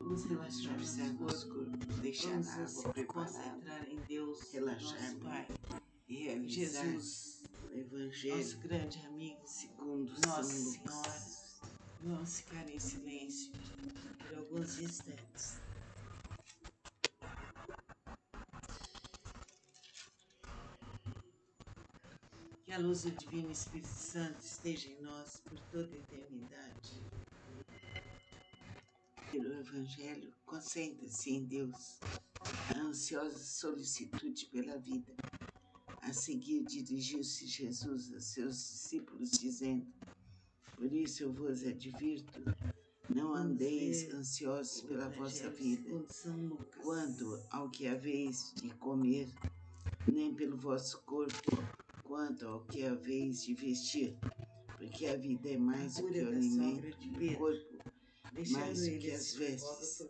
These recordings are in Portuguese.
Vamos relaxar nosso corpo, deixar a água preparada, em Deus, relaxar nosso Pai, e realizar Jesus, o Evangelho nosso grande amigo, segundo Nossa São Senhora. Lucas. Vamos ficar em silêncio por alguns instantes. Que a luz do Divino Espírito Santo esteja em nós por toda a eternidade. Pelo Evangelho, concentre-se em Deus, a ansiosa solicitude pela vida. A seguir, dirigiu-se Jesus a seus discípulos, dizendo: Por isso eu vos advirto, não andeis ansiosos pela vossa vida, quanto ao que haveis de comer, nem pelo vosso corpo, quanto ao que haveis de vestir, porque a vida é mais do que o alimento e o corpo mais do que as vestes.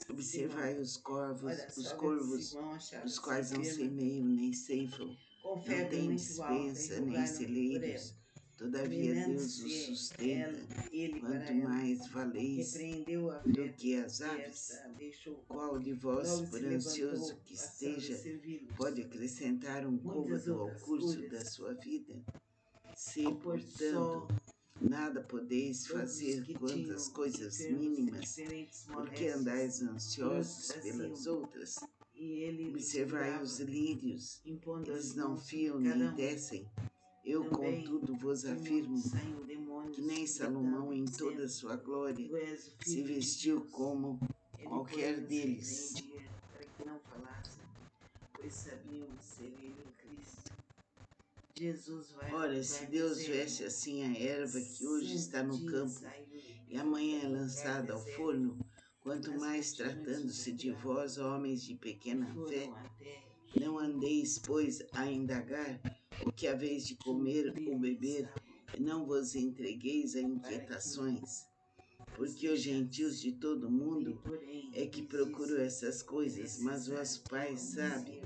Observai os corvos, os quais não semeiam nem ceifam, não têm despensa nem celeiros, todavia Deus os sustenta. Quanto mais valeis do que as aves, qual de vós, por ansioso que esteja, pode acrescentar um côvado ao curso da sua vida? Se, portanto, nada podeis fazer quanto às coisas mínimas, porque andais ansiosos pelas outras. Observai os lírios, eles não fiam nem tecem. Eu, contudo, vos afirmo que nem Salomão, em toda a sua glória, se vestiu como qualquer deles. Para que não falassem, pois sabiam ser ele em Cristo. Jesus vai. Ora, se Deus veste assim a erva que hoje está no campo e amanhã é lançada ao forno, quanto mais tratando-se de vós, homens de pequena fé, não andeis, pois, a indagar o que haveis de comer ou beber, e não vos entregueis a inquietações, porque os gentios de todo o mundo é que procuram essas coisas, mas vosso Pai sabe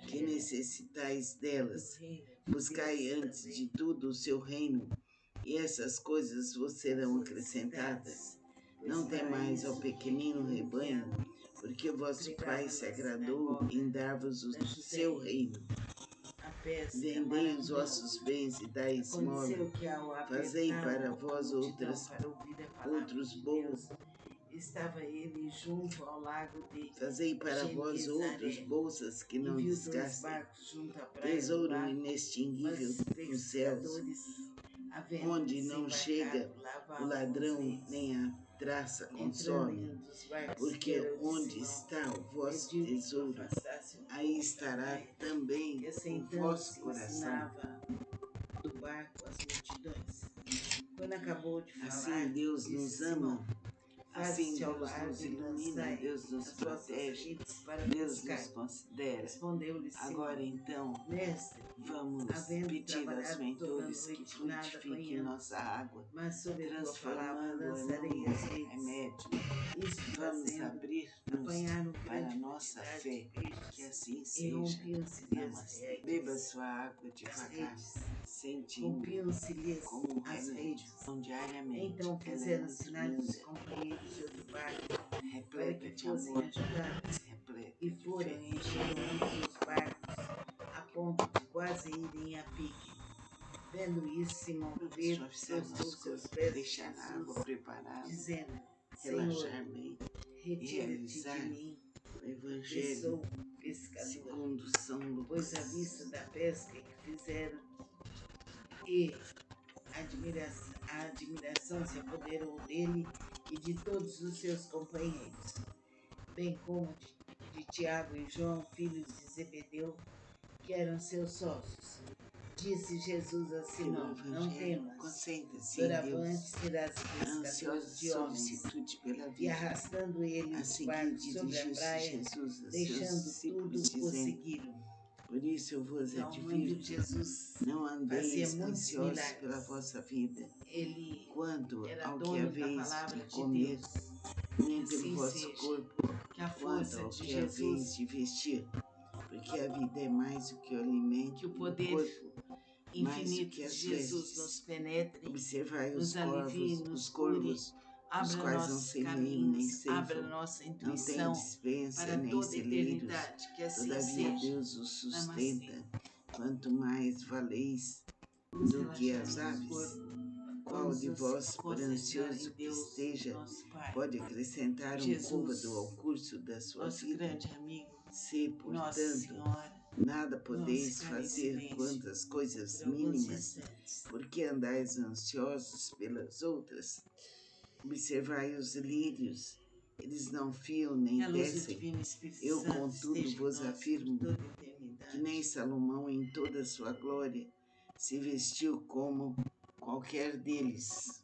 que necessitais delas. Buscai antes de tudo o seu reino, e essas coisas vos serão acrescentadas. Não temais ao pequenino rebanho, porque vosso Pai se agradou em dar-vos o seu reino. Vendei os vossos bens e dai esmola. Fazei para vós outros bolos. Estava ele junto ao lago de Fazei para vós outros bolsas que não desgastem, tesouro inextinguível nos céus, onde não chega o ladrão nem a traça consome, porque onde está o vosso tesouro, aí estará também o vosso coração. Do barco as multidões. Quando acabou de falar, assim Deus nos ama, assim Deus nos ilumina, Deus nos protege, Deus nos considera. Agora então, vamos pedir aos mentores que frutifiquem nossa água, transformando-a num remédio. Vamos abrir-nos para a nossa fé, que assim seja. Namastê. Beba sua água devagar, sentindo como um remédio. Diariamente, então fizeram sinais dos companheiros de outro barco repleta de amor, repleta e de foram fé. enchendo ambos os barcos a ponto de quase irem a pique. Vendo isso, Simão Pedro postou seus pés deixar a água preparada, dizendo: relaxar bem e retira-te de mim, o Evangelho pescador, segundo São Lucas. Pois à vista da pesca que fizeram e a admiração se apoderou dele e de todos os seus companheiros, bem como de Tiago e João, filhos de Zebedeu, que eram seus sócios. Disse Jesus a Simão: não temas, concentre-se em Deus, serás a ansiosa de homens. solicitude pela vida. E arrastando ele o barco sobre a praia, Jesus a deixando seus tudo, discípulos, o seguiram. Por isso eu vos advirto, não andeis ansiosos pela vossa vida, quanto ao que haveis de comer, nem pelo vosso corpo, quanto ao que haveis de vestir, porque a vida é mais do que o alimento, que o poder mais do que as Jesus vestes. nos penetre, Observai nos os corvos, os abra quais não nossos semeiam nem caminhos, abra ceifam, nossa não têm intuição dispensa para nem toda a celeiros, eternidade. Que assim todavia seja. Deus os Namastê. sustenta. Quanto mais valeis Vamos do que relaxar as nosso aves, corpo. qual Vamos de nos vós, por concentrar em ansioso que Deus, esteja, nosso Pai. pode acrescentar um côvado ao Jesus, curso da sua nosso vida? grande amigo. Se, Nossa portanto, Senhora. nada Vamos podeis ficar em fazer silêncio quantas coisas por alguns mínimas, instantes. porque andais ansiosos pelas outras? Observai os lírios, eles não fiam Que nem a luz do tecem. Divino Espírito Eu, Santo contudo, esteja em vos nós afirmo por toda a que nem eternidade. Salomão, em toda a sua glória, se vestiu como qualquer deles.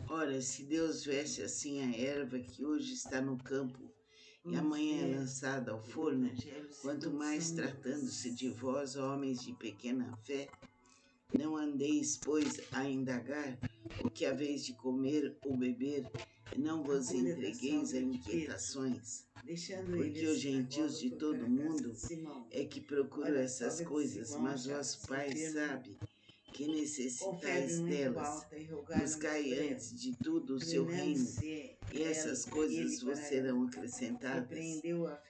Ora, se Deus veste assim a erva que hoje está no campo e amanhã é lançada ao forno, quanto mais tratando-se de vós, homens de pequena fé, não andeis, pois, a indagar o que haveis de comer ou beber, e não vos entregueis a inquietações, porque os gentios de todo mundo é que procuram essas coisas, mas vosso Pai sabe que necessitais delas. Buscai antes de tudo o seu reino, e essas coisas vos serão acrescentadas.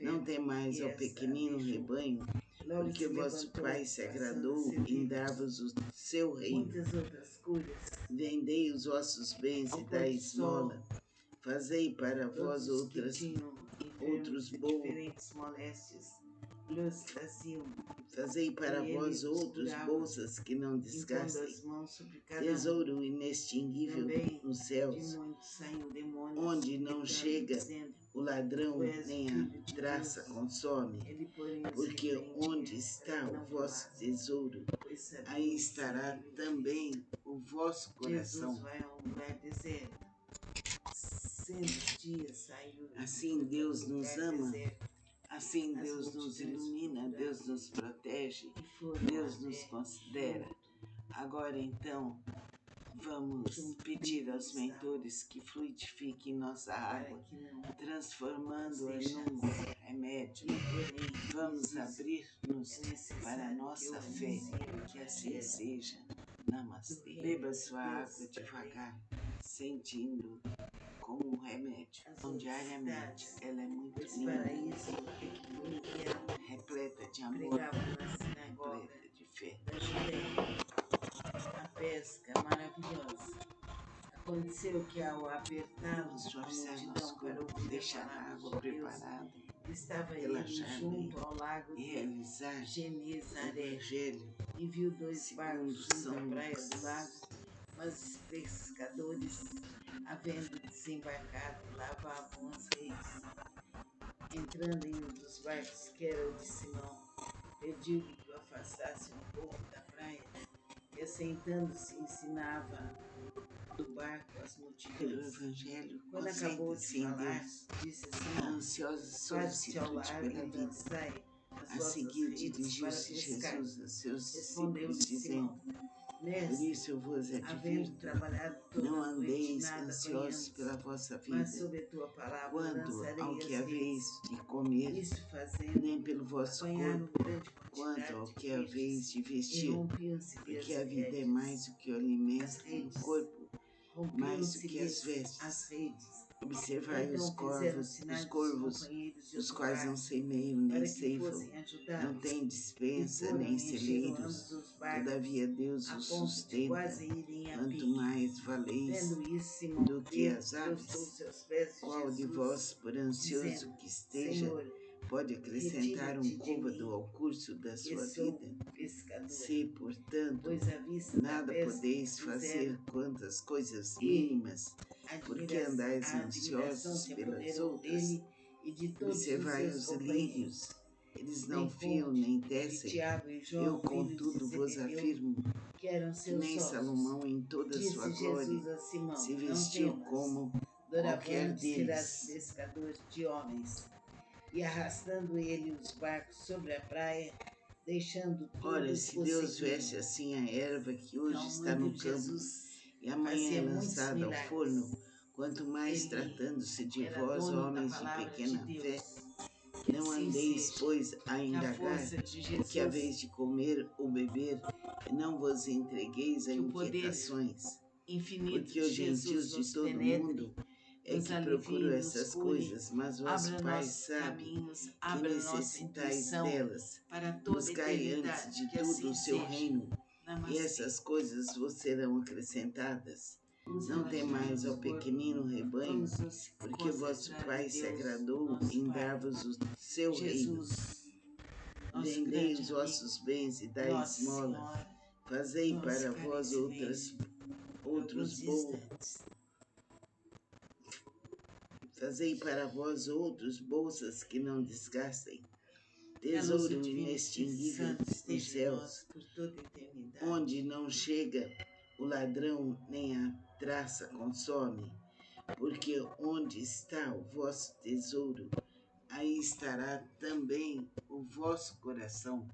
Não temais ao pequenino rebanho, porque vosso Pai se agradou em dar-vos o seu reino. Vendei os vossos bens e dai esmola. Fazei para vós outros Fazei para vós outros bolsas que não desgastem, tesouro inextinguível nos céus, onde não chega o ladrão nem a traça consome, porque onde está o vosso tesouro, aí estará também o vosso coração. Assim Deus nos ama, assim Deus nos ilumina, Deus nos protege, Deus nos considera. Agora então, vamos pedir aos mentores que fluidifiquem nossa água, transformando-a num remédio. Vamos abrir-nos para a nossa fé, que assim seja. Namastê. Beba sua água devagar, sentindo como um remédio. Diariamente, ela é muito linda, repleta de amor, repleta de fé. A pesca maravilhosa. Aconteceu que ao apertá-lo a multidão para ouvir a palavra de Deus, estava ele junto ao lago de Genezaré e viu dois barcos junto à praia do lago, mas os pescadores, havendo desembarcado, lavavam as redes. Entrando em um dos barcos, que era o de Simão, pediu-lhe que o afastasse um pouco da praia e, assentando-se, ensinava do barco as multidões. Pelo Evangelho, quando acabou de falar, disse Simão: ansiosa faze-te ao solicitude largo pela e vida. lançai as A vossas seguir redes para dirigiu-se pescar. Jesus a seus Respondeu-lhe discípulos, Simão: dizendo: por Mestre, isso eu vos havendo advirto, trabalhado toda não a noite, andeis nada ansiosos apanhamos, pela vossa mas vida, sob a tua palavra quanto lançarei ao as que redes. haveis de comer, Isto fazendo, nem pelo vosso apanharam corpo, grande quanto quantidade ao de que haveis de peixes e vestir, rompiam-se-lhe porque as a vida é redes. mais do que o alimento, As e o redes, corpo mais do que as rompiam-se-lhes as vestes. redes. Observai Então os fizeram corvos, sinais dos companheiros de os outro quais não barco semeiam nem para que ceifam, fossem não ajudados. têm E dispensa foram nem e encheram celeiros, ambos os barcos, todavia Deus a os ponto de sustenta. quase irem a Quanto pique. mais valeis Vendo isso, Simão do que Pedro as prostou aves, seus pés de qual de Jesus, vós, por ansioso dizendo: que esteja, Senhor, pode acrescentar um retira-te de côvado mim, ao curso da que sua sou vida? pescador. Se, portanto, Pois à vista da nada pesca podeis que fazer fizeram, quantas coisas e mínimas, porque andais a admiração ansiosos se pelas apoderou outras? dele e de todos os Observai seus os companheiros. lírios, eles não Bem fiam conte nem que tecem. Tiago e João, Eu, filhos de contudo, vos Zebedeu, afirmo que eram que seus nem sócios, Salomão, em toda a sua disse glória, Jesus a Simão: se Não vestiu temas, como qualquer doravante serás deles. pescador de homens. E arrastando ele os barcos sobre a praia, deixando Ora, tudo, se o Deus seguiram. veste assim a erva que hoje Então, está no muito campo Jesus e amanhã é fazia muitos lançada ao milagres. forno, quanto mais Ele tratando-se de era vós, dono da homens de palavra de pequena fé, Deus. Que não assim andeis, seja. pois, a Que a indagar força de o que Jesus haveis de comer ou beber, Não vos entregueis a que o poder inquietações, infinito porque de os Jesus gentios de nos todo penetre, mundo é nos que alivie, procuram nos essas cure, coisas, mas vosso abra Pai nossos sabe caminhos, que abra nossa necessitais intuição delas. para toda Buscai antes eternidade, de que tudo assim o seu seja. reino, e Namastê. essas coisas vos serão acrescentadas. Vamos Não relaxar temais, ó nosso corpo. pequenino rebanho, Vamos nos porque vosso concentrar Pai em se Deus, agradou nosso em Pai. dar-vos o seu reino. Jesus, nosso Vendei grande os amigo, vossos bens e dai Nossa esmola. Senhora. Fazei Vamos para ficar em vós silêncio por outros alguns bons. instantes. Fazei para vós outros bolsas que não desgastem, Que a luz do tesouro Divino Espírito inextinguível Santo nos esteja em nós céus, por toda a eternidade. onde não chega o ladrão nem a traça consome, porque onde está o vosso tesouro, aí estará também o vosso coração.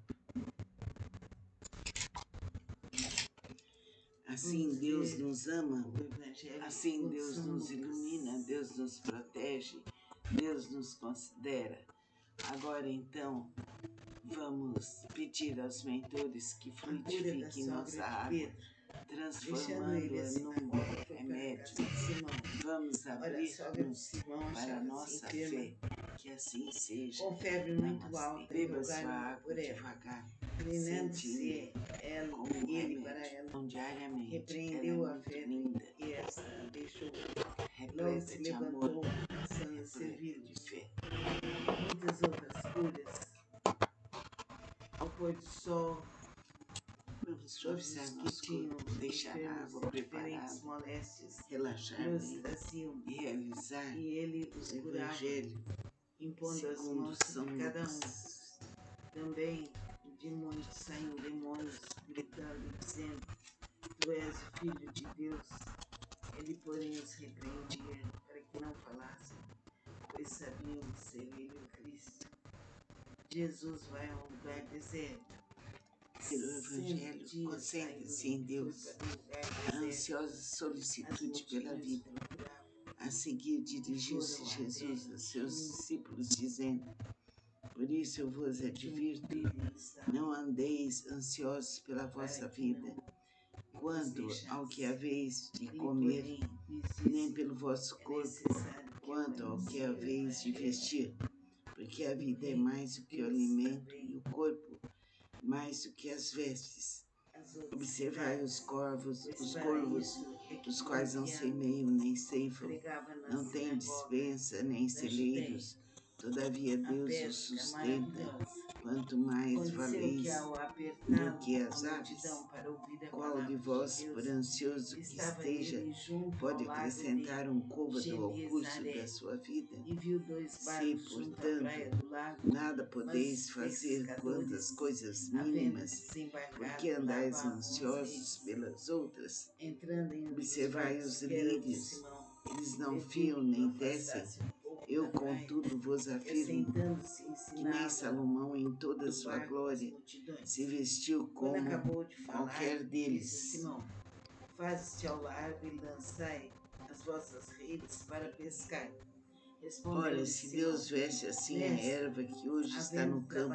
Assim Vamos Deus ler nos ama, o Evangelho assim segundo Deus São nos Lucas. ilumina, Deus nos protege, Deus nos considera. Agora então, vamos pedir aos mentores que A cura da frutifiquem sogra nossa de água, Pedro, deixando ele transformando-a assim na num cova, foi para a remédio. casa de Simão. Vamos Olha, a sogra de abrir-nos Simão para a achava-se nossa enferma, fé, que assim seja. com febre muito Namastê. alta, e Beba sua rogaram água por ela. devagar, Inclinando-se sentindo como um ele para remédio. ela, Então, diariamente, repreendeu ela é a muito febre linda, e essa deixou. Logo repleta se de amor, levantou, passando a repleta servir de fé. muitas outras curas. Ao pôr do sol, Vamos todos suavizar os que nosso tinham corpo, deixar a enfermos água de diferentes preparada, moléstias relaxar os bem traziam, e realizar e ele os o curava, Evangelho impondo as segundo mãos São sobre cada um. Lucas. Também de muitos saíam demônios, gritando e dizendo: Tu és o Filho de Deus. Ele, porém, os repreendia para que não falassem, pois sabiam ser ele o Cristo. Jesus vai a um lugar deserto. O Evangelho, concentre-se em Deus. A ansiosa solicitude pela vida. A seguir dirigiu-se Jesus a seus discípulos, dizendo: Por isso eu vos advirto, não andeis ansiosos pela vossa vida, quanto ao que haveis de comer, nem pelo vosso corpo, quanto ao que haveis de vestir, porque a vida é mais do que o alimento e o corpo mais do que as vestes. Observai os corvos, os quais não semeiam nem ceifam, não têm dispensa nem celeiros, todavia Deus os sustenta. Quanto mais valeis do que as aves, qual de vós, por ansioso que esteja, pode acrescentar um côvado ao curso da sua vida? Se, portanto, nada podeis fazer quanto às coisas mínimas, porque andais ansiosos pelas outras, observai os lírios, eles não fiam nem tecem. Eu, contudo, vos afirmo que nem Salomão, em toda a sua glória, se vestiu como qualquer deles. Faze-te ao largo e lançai as vossas redes para pescar. Ora, se Deus veste assim a erva que hoje está no campo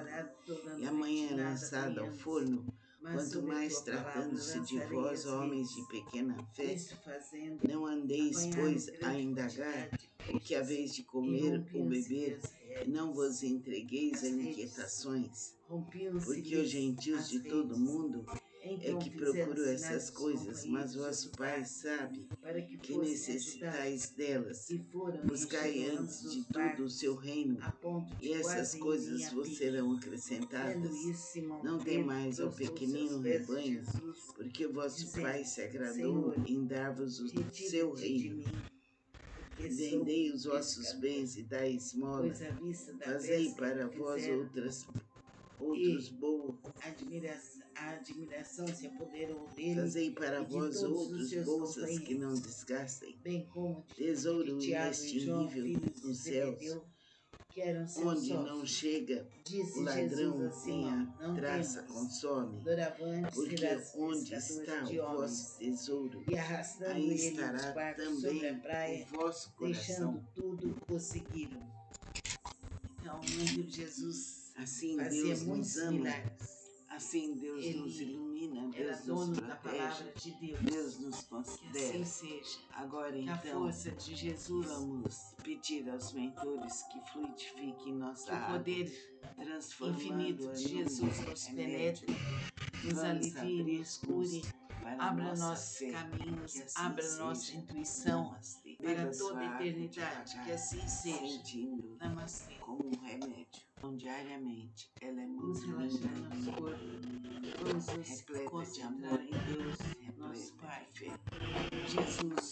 e amanhã é lançada ao forno, quanto mais tratando-se de vós, homens de pequena fé, não andeis, pois, a indagar o que haveis de comer ou beber, e não vos entregueis a inquietações, porque os gentios de todo mundo é que procuram essas coisas, mas vosso Pai sabe que necessitais delas. Buscai antes de tudo o seu reino, e essas coisas vos serão acrescentadas. Não temais ao pequenino rebanho, porque vosso Pai se agradou em dar-vos o seu reino. Vendei os vossos bens e dai esmola. Fazei para vós outros bons. A admiração se apoderou dele. Fazei para vós outros bolsas que não desgastem, tesouro inextinguível nos céus, onde não chega o ladrão nem a traça consome, porque onde está o vosso tesouro, aí estará também o vosso coração. Deixando tudo, o seguiram. Então, o menino Jesus assim fazia Deus muitos nos ama, milagres. Assim Deus nos Ele ilumina, era Deus nos dono da protege, palavra de Deus. Deus nos Que considera. assim seja. Agora Que a então, força de Jesus, vamos pedir aos mentores que fluidifiquem que nossa o água, poder infinito transformando-a de num Jesus nos remédio. penetre, nos Vamos alivie, nos cure, abrir-nos para a abra nossa nossos fé, caminhos, que assim abra nossa seja. intuição Namastê. para Beba toda sua a água eternidade. Que devagar, assim seja. sentindo Namastê. como um remédio. Então, diariamente, ela é Vamos muito relaxar linda, nosso corpo. Vamos nos repleta de concentrar amor, em Deus, nosso repleta Pai. de fé. Jesus,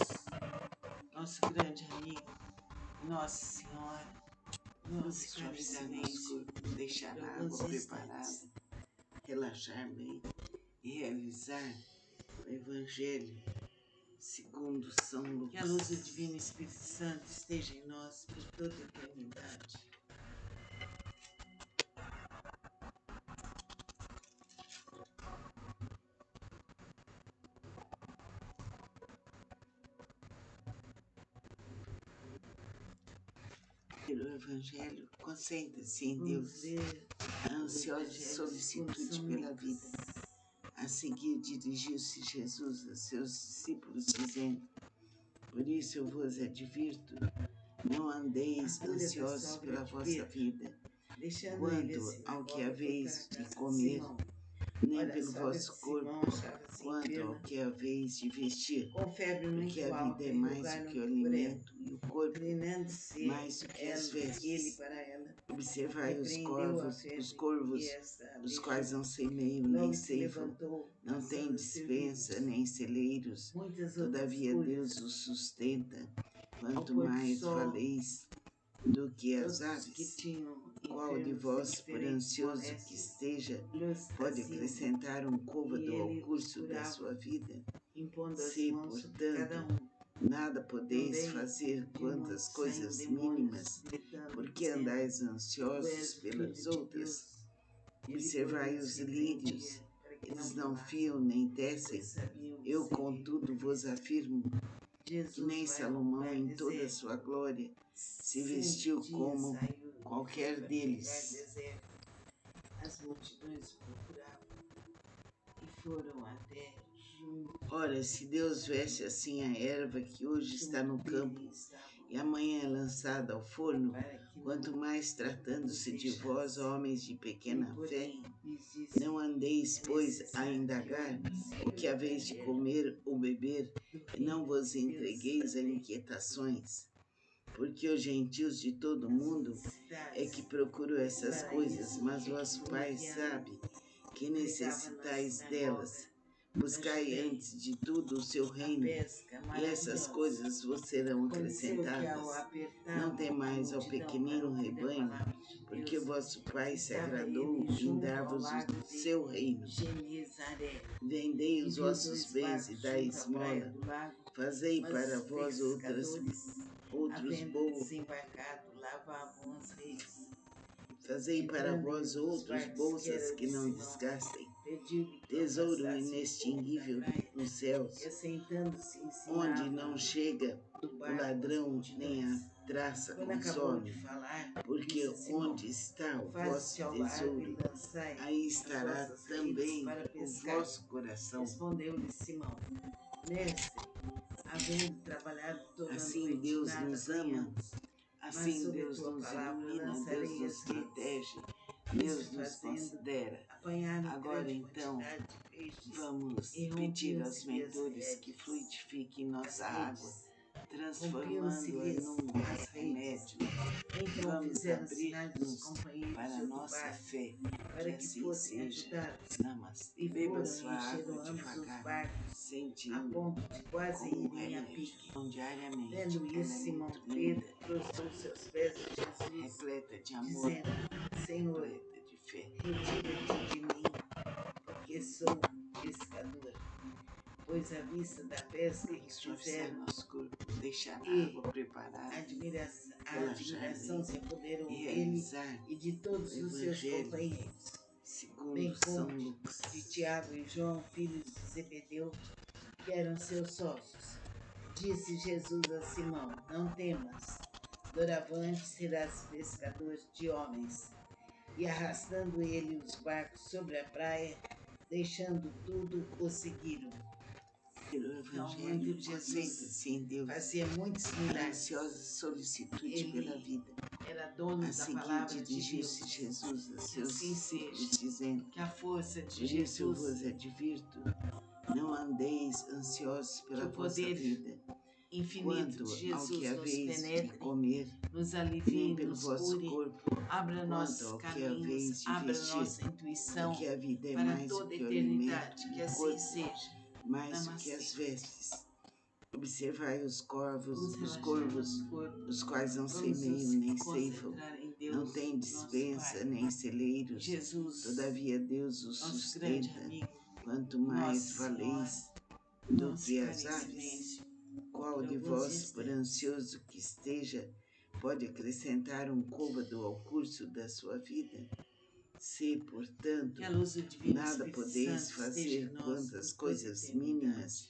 nosso grande amigo, Nossa Senhora. Vamos Vamos ficar em suavizar nosso silêncio corpo, deixar por a alguns água preparada, instantes. relaxar bem e realizar o Evangelho segundo São Que a luz do Lucas. Divino Espírito Santo esteja em nós por toda a eternidade. O Evangelho, concentre-se em Vamos Deus, ler a o ansiosa Evangelho solicitude segundo São pela Lucas. vida. A seguir dirigiu-se Jesus a seus discípulos, dizendo: Por isso eu vos advirto, não andeis A cura da ansiosos sogra pela de vossa Pedro, vida, deixando ele a quanto ao que sinagoga, foi haveis para a de casa de comer, Simão. nem Ora, a pelo sogra de vosso corpo, Simão achava-se quanto ao enferma, que haveis de vestir. com febre Porque muito a alta, vida é e mais do rogaram que o por ela. alimento, e o corpo Inclinando-se mais do que as ele vestes. para ela, Observai os repreendeu a corvos, febre, e esta a os deixou. quais não semeiam Logo nem se ceifam, levantou, não têm passando os dispensa serviços. nem celeiros, Muitas outras todavia curas, Deus os sustenta. ao Quanto pôr do mais sol, valeis do que as todos que aves, tinham qual de enfermos vós, de por diferentes ansioso que moléstias, esteja, lhes pode traziam, acrescentar um e côvado ao ele os curso da curava, sua vida? impondo as Se, mãos sobre cada portanto, um. nada podeis Também fazer de quanto muitos às saíam coisas demônios, mínimas, gritando, porque dizendo: andais Tu ansiosos és o pelas Filho de outras? Deus. Ele, Observai porém, os os lírios, repreendia para que eles não não falassem, fiam nem pois tecem. sabiam Eu, que seria contudo, vos Cristo. afirmo que Jesus nem vai ao Salomão, lugar em toda a deserto. sua glória, se 5 vestiu dias como saiu e qualquer foi para um lugar deles. deserto. As multidões o procuravam e foram até junto Ora, se Deus veste assim a erva que hoje está no campo dele estavam, e amanhã é lançada ao forno, para que quanto não mais tratando-se de vós, deixasse. homens de Ele, pequena fé, porém, lhes disse: não andeis, É pois, a necessário que indagar eu anuncie o que haveis de Evangelho comer ou beber, do e não reino vos de Deus entregueis a também. inquietações, porque os gentios de todo As mundo outras é que cidades, procuram essas para coisas, isso mas é que vosso fui Pai enviado. sabe que Pregava na necessitais sinagoga delas. da Buscai Judéia antes de tudo o seu a reino, pesca e essas maravilhosa. coisas vos serão Aconteceu que, ao acrescentadas. apertar Não a temais ao multidão para pequenino ouvir a rebanho, palavra de porque Deus, vosso Pai se estava agradou ele em junto ao dar-vos lago o de seu reino. Genezaré, Vendei e os viu vossos 2 bens e barcos dai junto à praia esmola. do lago, Fazei mas para os vós pescadores, outros havendo bolsos. desembarcado, lavavam as redes. Fazei para Entrando em vós um dos outros barcos, que bolsas era o que de não Simão, desgastem, pediu-lhe que o tesouro afastasse um pouco da inextinguível praia, nos e céus, assentando-se onde ensinava não chega do o barco as ladrão nem a multidões. traça Quando acabou de consome, falar, porque disse a Simão: onde está o vosso Faze-te ao largo e tesouro, lançai aí as estará vossas redes também para o pescar. vosso coração. Respondeu-lhe Simão: Mestre, havendo trabalhado toda a Assim noite, Deus nada nos ama, apanhamos, mas assim sob a Deus tua nos palavra ilumina, Deus lançarei nos as redes. protege, Isso Deus nos fazendo, considera. apanharam Agora grande então, quantidade de peixes vamos e pedir aos rompiam-se-lhe as mentores que redes. fluidifiquem As nossa água, redes. transformando-a Rompiam-se-lhes num as redes. remédio. Então Vamos fizeram sinais dos abrir-nos companheiros para de a outro nossa barco fé, para que que assim fossem seja. ajudá-los. Namastê. E Beba foram sua e encheram água ambos os devagar, barcos, a sentindo ponto de quase como um irem a remédio. pique. Então, diariamente, Vendo ela isso, é Simão muito Pedro linda, prostrou-se aos pés de Jesus, repleta de amor, dizendo: Senhor, repleta de fé. retira-te de mim, porque sou pescador. Pois à vista da pesca que Suavizar fizeram, nosso corpo, deixar a e água preparada, a relaxar admiração bem se apoderou e dele realizar e de o todos os seus Evangelho companheiros, bem segundo São como Lucas. de Tiago e João, filhos de Zebedeu, que eram seus sócios. Disse Jesus a Simão: Não temas, doravante serás pescador de homens. e arrastando ele os barcos sobre a praia, deixando tudo, o seguiram. O Então, Evangelho onde Jesus concentra-se em Deus, fazia muitos a milagres, ansiosa solicitude pela ele vida. era A dono da seguir palavra de dirigiu-se Deus. Jesus a Que seus assim discípulos, seja, dizendo: que a força de Por isso eu Jesus, vos advirto, não andeis ansiosos que pela o vossa poder vida, infinito de quanto ao que Jesus nos haveis de penetre, comer, nos nem alivie, pelo nos vosso cure, corpo, abra quanto nossos ao que caminhos, haveis de abra vestir, nossa intuição porque a vida é para mais do toda a que o alimento eternidade. e Que o assim corpo seja. mais do que Namastê. as vestes. Observai os corvos, Vamos os relaxar corvos, nosso corpo. os quais não Vamos semeiam nos nem ceifam, concentrar em não Deus, têm nosso dispensa Pai, nem celeiros, Jesus, todavia Deus os nosso grande sustenta. amigo, Quanto mais Nossa Senhora. valeis do Vamos que ficar as em aves, silêncio qual por de alguns vós, por instantes. ansioso que esteja, pode acrescentar um côvado ao curso da sua vida? Se, portanto, Que a luz do Divino nada Espírito podeis Santo esteja fazer em nós quanto por às toda a coisas mínimas, eternidade.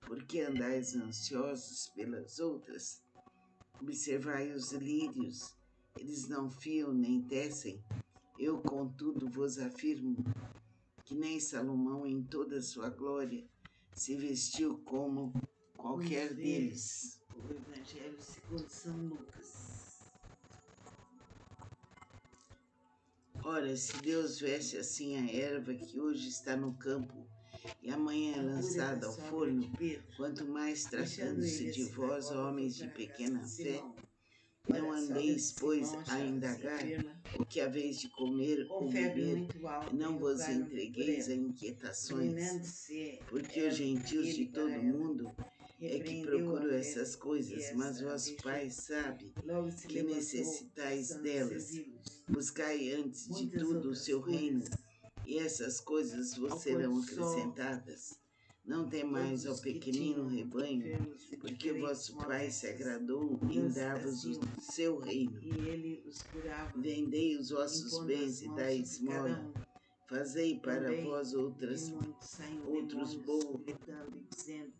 porque andais ansiosos pelas outras? Observai os lírios, eles não fiam nem tecem. Eu, contudo, vos afirmo que nem Salomão, em toda a sua glória, se vestiu como qualquer Vamos ver deles. o Evangelho segundo São Lucas. Ora, se Deus veste assim a erva que hoje está no campo e amanhã é A cura da lançada ao sogra forno, de Pedro, quanto mais deixando tratando-se ele de a vós, sinagoga, homens foi de para a casa pequena de fé, Simão. não Ora, a sogra de andeis, pois, Simão a achava-se indagar enferma, o que haveis de comer com ou febre beber, muito e alta, não e vos rogaram por entregueis a ela. inquietações, Inclinando-se porque os gentios de ele para todo ela, mundo é que repreendeu a procuram febre, essas e coisas, mas essa a vosso deixou. Pai sabe Logo se que levantou, necessitais passando a delas. servi-los. Buscai antes de Muitas tudo o outras seu reino, coisas, e essas coisas vos ao pôr serão do sol, acrescentadas. Não temais, todos ó os que pequenino tinham rebanho, enfermos de porque diferentes vosso Pai se moléstias agradou em nos dar-vos o traziam, seu reino. e ele os curava, Vendei os vossos impondo bens as e mãos dai sobre cada esmola. um. Fazei para Também vós de muitos saíam outros demônios, gritando e dizendo: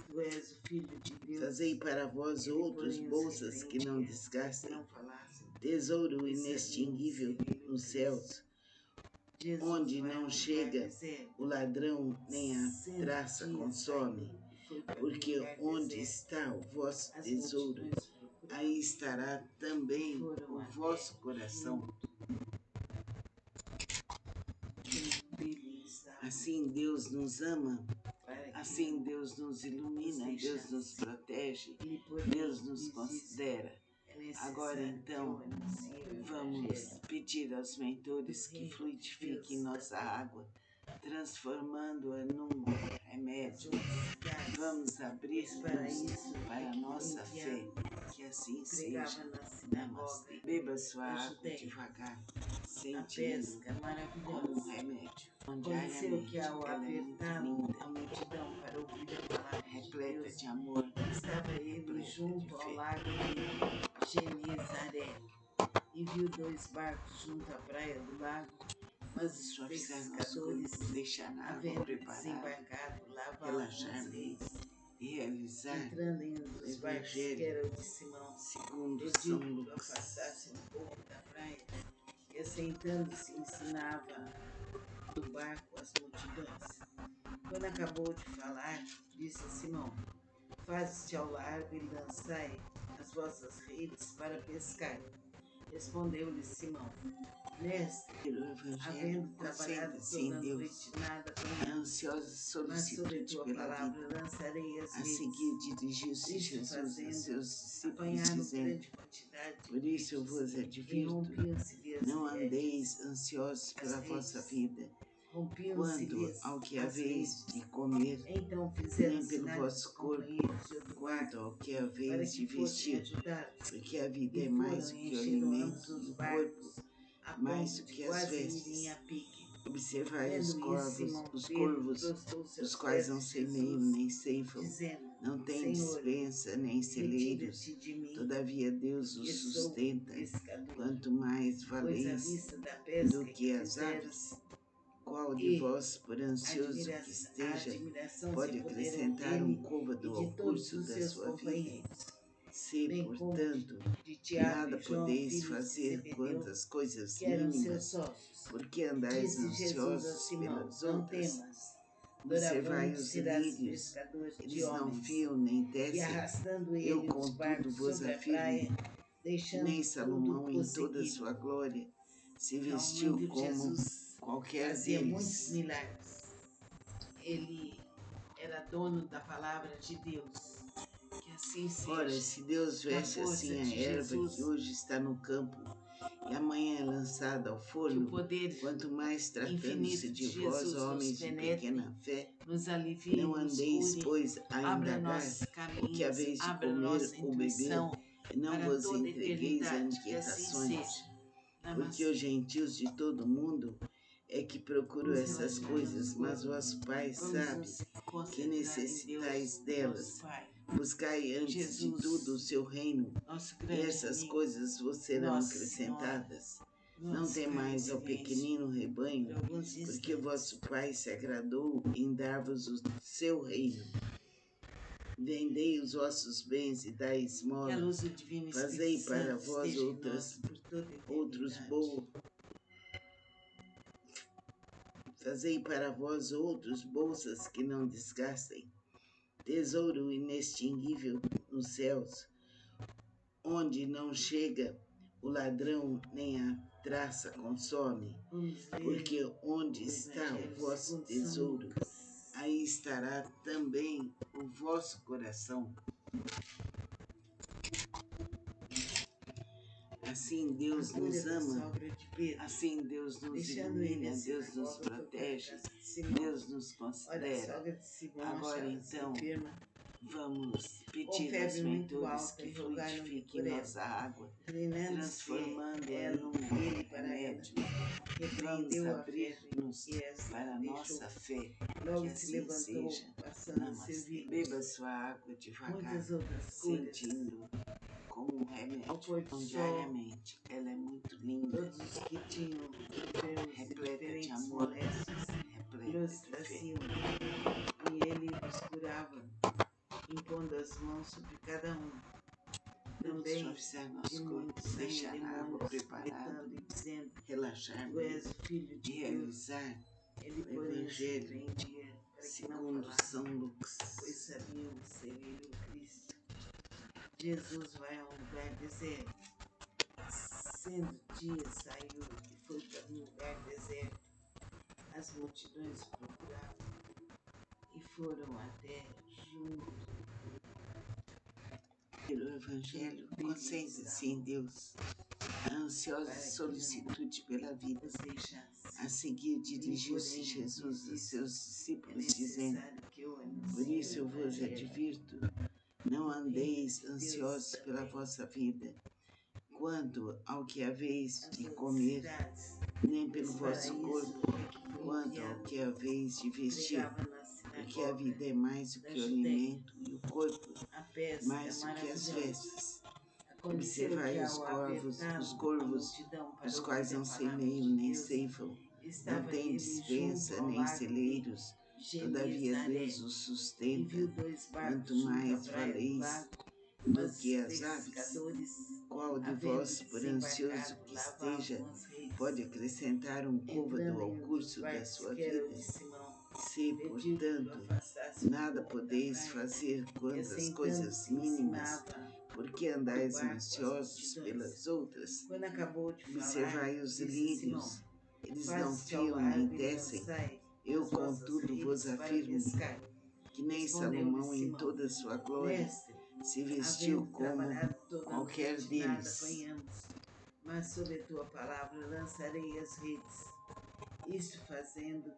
Tu és o Filho de Fazei Deus. para vós Ele, outros porém, os bolsas que não repreendia para que desgastem, não falassem, tesouro pois sabiam inextinguível ser ele o nos Cristo. céus, Jesus onde vai a não um lugar chega deserto, o ladrão nem a 100 traça dias consome, saindo, e foi para um porque lugar onde deserto. está o vosso As tesouro, multidões procuravam, aí estará e também foram o até vosso coração. junto dele estava, Assim Deus nos ama, para que assim Deus nos ilumina, nos Deus nos deixasse. protege, Ele, porém, Deus nos lhes disse: considera. é Agora necessário que eu então, anuncie o vamos Evangelho pedir aos do mentores que Reino de fluidifiquem Deus nossa também água, transformando-a num às remédio. outras cidades, Vamos abrir pois para mãos isso para é a que fui nossa fé, enviado. que assim E pregava seja. na sinagoga Namastê. Beba sua da água Judéia. devagar, A sentindo pesca como um maravilhosa. remédio. Aconteceu que Diariamente, ao ela é muito apertá-lo linda, a multidão para ouvir a palavra de repleta Deus, de amor, estava ele repleta de junto ao fé. lago de Genezaré e viu dois barcos junto à praia do lago, mas Vamos os suavizar nosso pescadores, corpo, deixar a água havendo preparada, desembarcado, lavavam as relaxar redes. e realizar Entrando em um o dos barcos, que Evangelho era o de Simão, segundo São pediu-lhe que o Lucas. afastasse um pouco da praia, e assentando-se ensinava do barco as multidões. Quando acabou de falar, disse a Simão: Faze-te ao largo e lançai as vossas redes para pescar. Respondeu-lhe Simão: Mestre, O Evangelho havendo trabalhado concentra-se toda em a Deus, noite, nada a apanhamos, ansiosa mas sobre solicitude tua pela palavra vida. lançarei as A redes. seguir dirigiu-se Isto Jesus a fazendo, seus discípulos, apanharam dizendo: grande quantidade de Por isso eu peixes vos e advirto, rompiam-se-lhe as não redes. andeis ansiosos As pela vossa redes. vida, quanto Rompiam-se-lhes ao que as haveis redes. de comer, Então fizeram nem pelo sinais aos vosso corpo, companheiros de outro quanto barco ao que para haveis que de fossem vestir, ajudados. porque a vida E é foram mais do e que o encheram ambos alimento e os o corpo barcos, a mais ponto do de que as quase irem vestes. a pique. Observai os Vendo isso, corvos, Simão os Pedro corvos, prostrou-se os aos quais pés não de semeiam Jesus, nem ceifam, dizendo: não têm Senhor, dispensa nem celeiros, retira-te de mim, todavia Deus os que sou sustenta. pescador. Quanto mais Pois à valeis vista da do pesca que que as fizeram aves, qual de e vós, por ansioso que a esteja, admiração se pode apoderou acrescentar um dele e côvado ao de todos curso os da seus sua vida? companheiros. Se, bem como portanto, de Tiago nada e João, podeis filhos de fazer Zebedeu, quanto às coisas que eram seus mínimas, sócios. porque andais Disse Jesus a ansiosos Simão: pelas Não outras, temas, observai doravante os serás lírios, pescador de eles não homens. fiam nem E tecem. arrastando Eu, ele os contudo, barcos vos sobre a afirmo praia, que nem deixando tudo, Salomão, o em toda a seguiram. sua glória, se vestiu Realmente como Jesus qualquer fazia muitos deles. milagres. Ele era dono da palavra de Deus. Que assim Ora, seja. se Deus Na veste força assim a de erva que Jesus, hoje está no campo e amanhã é lançada ao que o forno, poder quanto mais tratando-se infinito de de vós, Jesus nos homens de penetre, pequena fé, nos alivie, não nos andeis, cure, pois, a abra indagar nossos o que caminhos, haveis de abra comer nossa ou beber, intuição e não para vos toda a entregueis a eternidade. Que assim inquietações, seja. porque os Namastê. gentios de todo mundo é que procuram Vamos essas relaxar nosso coisas, mas corpo. vosso Pai Vamos sabe nos que concentrar em necessitais Deus, nosso delas. Pai. Buscai antes de tudo o Jesus, seu reino, nosso e grande essas amigo, coisas vos serão Nossa Senhora. acrescentadas. Não Vamos ficar em temais ao silêncio pequenino rebanho, por alguns porque o vosso instantes. Pai se agradou em dar-vos o seu reino. Vendei os vossos bens e dai Que a esmola. luz do Divino Espírito Fazei para Santo vós esteja em nós por toda a outros eternidade. Fazei para vós outros bolsas que não desgastem, tesouro inextinguível nos céus, onde não chega o ladrão nem a traça consome, Vamos porque ler onde o está o Evangelho vosso segundo São tesouro, Lucas. aí estará também o vosso coração. Assim A Deus cura nos da ama, sogra de Pedro, assim Deus nos deixando ele ilumina, a Deus nos sinagoga, foi para a protege, casa de Simão. Deus nos Ora, a considera. sogra de Simão Agora achava-se então, enferma, vamos com pedir aos febre muito mentores alta, que e rogaram-lhe fluidifiquem por ela. nossa água, Inclinando-se transformando-a ela, num ele para ela, remédio. Vamos repreendeu a febre abrir-nos e esta para a deixou. nossa fé, Logo que se assim levantou, seja. passando a Namastê. servi-los. Beba sua água devagar, Muitas outras curas. sentindo como um Ao remédio pôr do sol, diariamente. Ela é muito linda, todos os que tinham enfermos de repleta de diferentes amor, moléstias repleta los de fé. traziam, e ele os curava, impondo as mãos sobre cada um. Vamos Também suavizar de nosso corpo, muitos saíam deixar a água demônios, preparada, gritando e dizendo: relaxar Tu és mesmo o Filho e de Deus. realizar Ele, o porém, os Evangelho repreendia para que não segundo falassem, São Lucas. pois sabiam ser ele o Cristo. Jesus vai a um lugar deserto. Sendo dia, saiu e foi para um lugar deserto. As multidões o procuravam e foram até junto O Evangelho, dele concentre-se em Deus. A ansiosa para que solicitude pela vida. os deixasse. A seguir, Ele, dirigiu-se porém, Jesus lhes a disse: seus É discípulos, dizendo: necessário que eu Por anuncie isso eu o vos Evangelho advirto, não do reino andeis de Deus ansiosos pela também. vossa vida, quanto ao que haveis As de outras comer, cidades, nem pois pelo para vosso isso corpo, é que fui quanto ao enviado. que haveis de vestir, Pregava na porque a sinagoga vida é mais do da que o Judéia, alimento e o corpo a pesca mais do que as maravilhosa. vestes. Aconteceu que Observai os ao corvos, apertá-lo a multidão para os ouvir quais a não palavra semeiam de nem Deus, ceifam, não estava têm ele junto despensa ao nem lago de celeiros, todavia Genezaré, Deus os e sustenta. viu 2 Quanto barcos junto à mais praia do valeis lago, do mas que os as aves, pescadores, qual de havendo vós, por ansioso desembarcado, que esteja, lavavam as redes. pode acrescentar um côvado Entrando ao em um dos curso da barcos, sua que era o vida? de Simão, Se, pediu que o portanto, afastasse um nada pouco da podeis praia, fazer e quanto às coisas assentando-se mínimas, ensinava porque do andais barco as ansiosos multidões. pelas outras, Quando acabou de falar, observai os disse a Simão: lírios, eles não Faze-te ao fiam nem largo e tecem. lançai Eu, as vossas contudo, vos redes para afirmo pescar. que nem Respondeu-lhe Salomão, em Simão: toda a sua glória, Mestre, se vestiu havendo como trabalhado toda a qualquer noite, nada deles. apanhamos, mas sob a tua palavra lançarei as redes. Isto fazendo,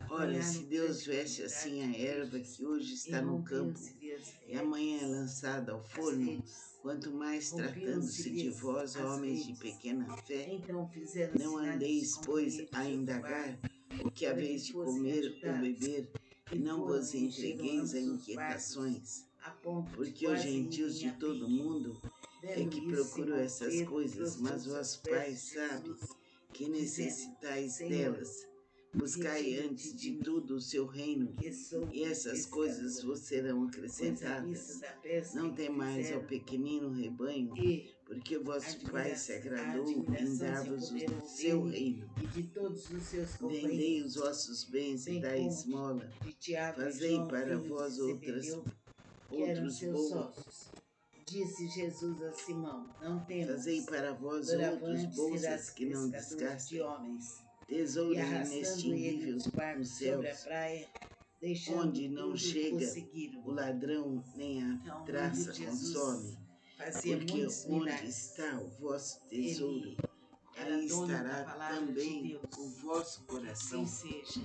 Ora, se apanharam Deus grande veste assim quantidade a de erva peixes, que hoje e está no campo rompiam-se-lhe e amanhã é redes, lançada ao as forno, redes, quanto mais tratando-se de rompiam-se-lhes vós, as homens de redes. pequena fé, Então fizeram não sinais aos andeis, pois, companheiros a de outro indagar barco o que para que haveis de fossem comer ou ajudados, beber, e e não foram vos e encheram entregueis a ambos os barcos, inquietações, a ponto de porque os quase gentios irem de a todo pique. mundo é Vendo que isso, procuram Simão essas Pedro coisas, mas prostrou-se aos vosso pés Pai de sabe Jesus, que dizendo: necessitais Senhor, delas. Buscai retira-te antes de de mim, tudo o seu reino, que sou e essas coisas pescador. vos serão Pois à vista acrescentadas. da pesca Não que temais ao fizeram pequenino rebanho, e porque vosso Pai se a agradou em admiração se dar-vos o apoderou seu dele reino. e de todos os seus Vendei os companheiros, vossos bens e bem dai como esmola. de Tiago e Fazei João, para filhos de vós Zebedeu, que eram outros seus bolos. sócios. Disse Jesus a Simão: Não Fazei temas, para vós outros doravante bolsas serás que não pescador de desgastem, homens. E tesouro arrastando ele inextinguível os nos barcos sobre a céus, praia, deixando onde não tudo, o chega seguiram. o ladrão nem a Então, no traça livro de consome. Jesus, fazia Porque muitos onde milagres. está o vosso tesouro, Ele era aí dono da estará palavra de também o Deus. vosso Assim coração. seja,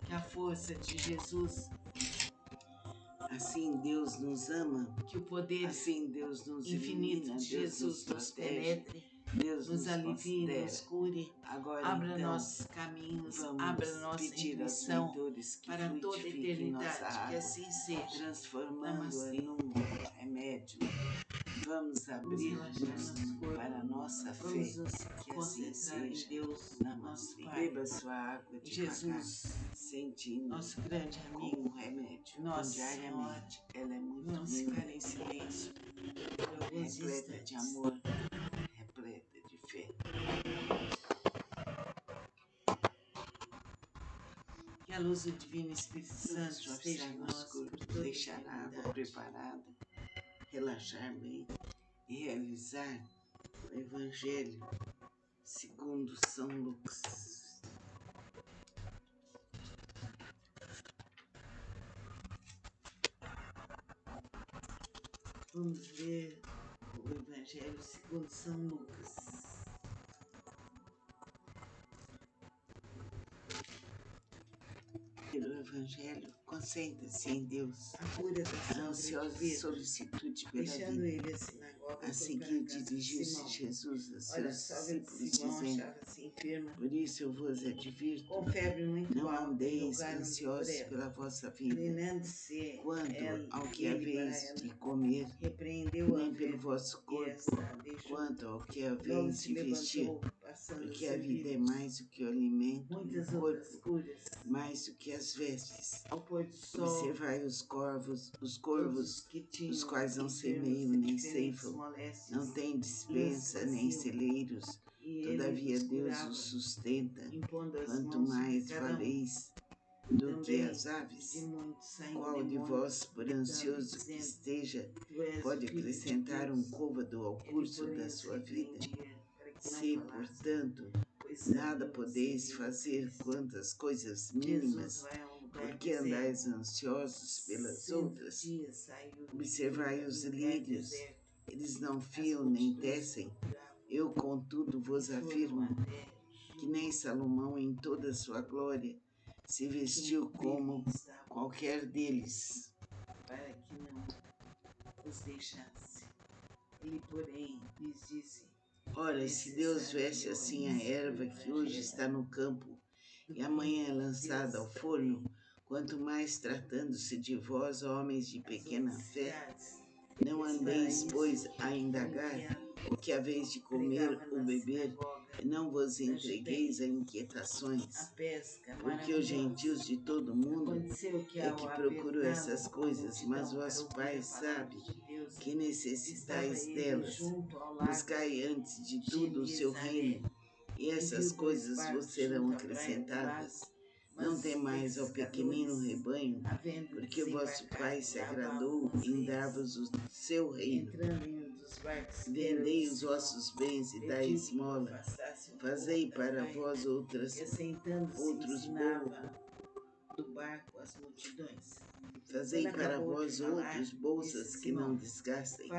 que a força de Jesus, Assim Deus nos ama, que o poder assim Deus nos infinito ilumina, de Deus nos Jesus nos protege, penetre, Deus nos nos alivie, nos considera. cure, Agora abra então, nossos caminhos, abra vamos nossa pedir aos intuição mentores que para toda fluidifiquem nossa eternidade, que água, assim seja. transformando-a Namastê. num remédio. Vamos Vamos abrir-nos relaxar nosso corpo. para a nossa fé, Vamos nos que assim concentrar em seja. Deus, nosso Namastê. Pai. Beba sua água Em devagar, Jesus, sentindo nosso grande como amigo. um remédio. Nossa Diariamente, ela é muito Vamos linda, ficar em silêncio por alguns repleta de instantes. amor, repleta de fé. Que a luz do Divino Espírito Vamos Santo esteja suavizar em nosso nós por corpo, toda a deixar a água eternidade. preparada, relaxar bem e realizar o Evangelho segundo São Lucas. Vamos ver o Evangelho segundo São Lucas. O Evangelho concentra-se em Deus, A cura da a São ansiosa Grande solicitude pela deixando vida. ele a sinagoga, A foi para seguir a casa de dirigiu-se Simão. Jesus a Olha, seus a sogra de discípulos, Simão dizendo: achava-se enferma, Por isso eu vos advirto, com febre muito não alta, e andeis rogaram-lhe por ansiosos ela. pela vossa vida, Inclinando-se quanto ao que ele para haveis ela, de comer, repreendeu a nem pelo febre, vosso e corpo, esta a deixou. quanto ao que Logo haveis se de vestir, levantou, passando a porque a vida é servir mais do que o alimento, e o muitas outras corpo curas. mais do que as vestes. Ao pôr do sol, Observai os todos corvos, que tinham os quais não enfermos semeiam de nem diferentes ceifam, moléstias, não têm e os dispensa nem faziam, celeiros, e todavia ele os Deus curava, os sustenta. impondo as Quanto mãos sobre mais cada um. valeis do que Também as aves. de muitos saem Qual de demônios, vós, por gritando, ansioso que dizendo: esteja, Tu és pode o Filho de acrescentar um Deus. côvado ao Ele, curso porém, da os sua vida? repreendia para que não Se, falassem, portanto, pois nada sabiam que podeis seria o fazer Cristo. quantas coisas Jesus mínimas, vai a um lugar porque deserto. andais ansiosos pelas 100 outras? dias saiu Observai os em lugar lírios, deserto. eles não As fiam nem multidões tecem. procuravam Eu, contudo, e vos foram afirmo até que nem Salomão, em toda a sua glória, se vestiu como qualquer deles. para que não os deixasse. Ele, porém, lhes disse: Ora, se Deus veste assim a erva que hoje está no campo e amanhã é lançada ao forno, quanto mais tratando-se de vós, homens de pequena fé, não andeis, pois, a indagar o que haveis de comer ou beber, e não vos entregueis a inquietações, porque os gentios de todo mundo é que procuram essas coisas, mas vosso Pai sabe que necessitais delas. Buscai antes de tudo o seu reino, e essas coisas vos serão acrescentadas. Não temais ao pequenino rebanho, porque vosso Pai se agradou em dar-vos o seu reino. Vendei os vossos bens e dai esmola. Fazei para vós outros bolos. Do barco as multidões. Fazei para vós outros bolsas que não desgastem,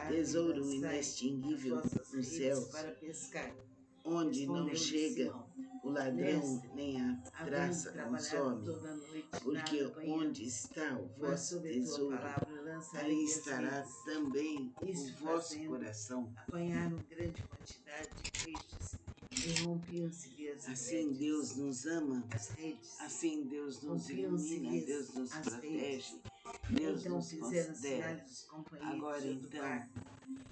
tesouro inextinguível nos céus, para pescar. onde não chega o ladrão nem a traça consome, porque onde está o vosso tesouro, aí estará também o vosso coração. Apanharam grande quantidade de peixes e rompiam-se-lhe as Assim redes. Deus nos ama, As redes. assim Deus nos ilumina, Deus nos protege, Deus Então nos fizeram considera. sinais dos companheiros Agora do então, barco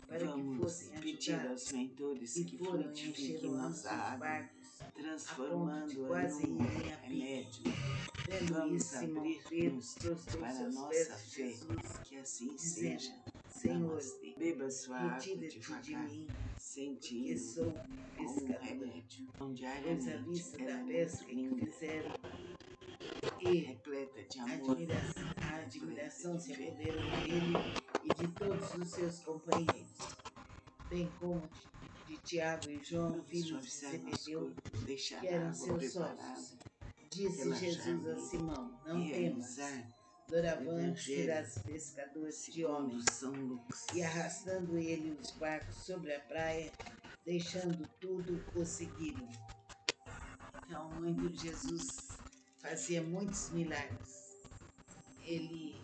para que vamos fossem pedir ajudados, aos mentores e que foram e fluidifiquem encheram ambos nossa os água, barcos a ponto de transformando-a quase num irem a pique. remédio. Vendo Vamos isso, Simão Pedro abrir-nos prostrou para a seus nossa pés de fé, Jesus, que assim dizendo: seja. Senhor, Namastê. Beba sua água retira-te de devagar, mim, porque sentindo sou como um pescador. remédio. Pois à Diariamente, vista ela da é pesca muito que linda, fizeram e repleta de a amor, repleta admiração de se fé. apoderou dele e de todos os seus companheiros, bem como de Tiago e João, Vamos filhos de suavizar nosso Zebedeu, corpo, deixar que a eram água seus preparada, sócios. Disse relaxar Jesus a nele Simão: e Não temas, realizar o doravante Evangelho serás pescador de segundo homens. São Lucas. E arrastando ele os barcos sobre a praia, deixando tudo, o seguiram. Então, muito Jesus fazia muitos milagres. Ele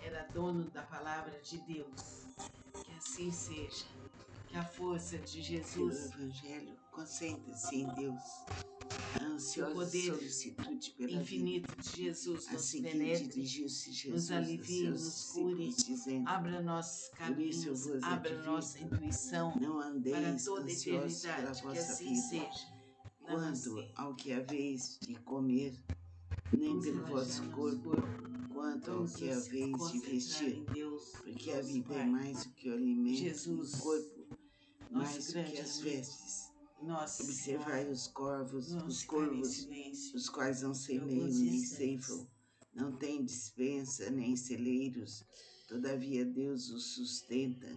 era dono da palavra de Deus. Que assim seja. Que a força de Pelo Jesus, Evangelho, concentre-se em Deus. A que o ansiosa poder solicitude pela vida. infinito de Jesus A nos seguir, penetre, dirigiu-se nos Jesus a alivie, seus nos cure, discípulos, dizendo: abra nossos Por isso eu caminhos, vos abra nossa advirto, intuição não para andeis toda a ansiosos pela eternidade. Que vossa assim vida, seja. quanto Namastê. ao que haveis de comer, nem Vamos pelo relaxar vosso nosso corpo, corpo. quanto ao Vamos que nos haveis de concentrar vestir, em Deus, porque a nosso vida é Pai. mais do que o alimento, e Jesus, o corpo nosso mais do que grande as amigo, vestes. Nossa Observai Senhora. os corvos, Vamos ficar em corvos, silêncio os quais não por semeiam alguns nem instantes. ceifam, não têm dispensa nem celeiros, todavia Deus os sustenta.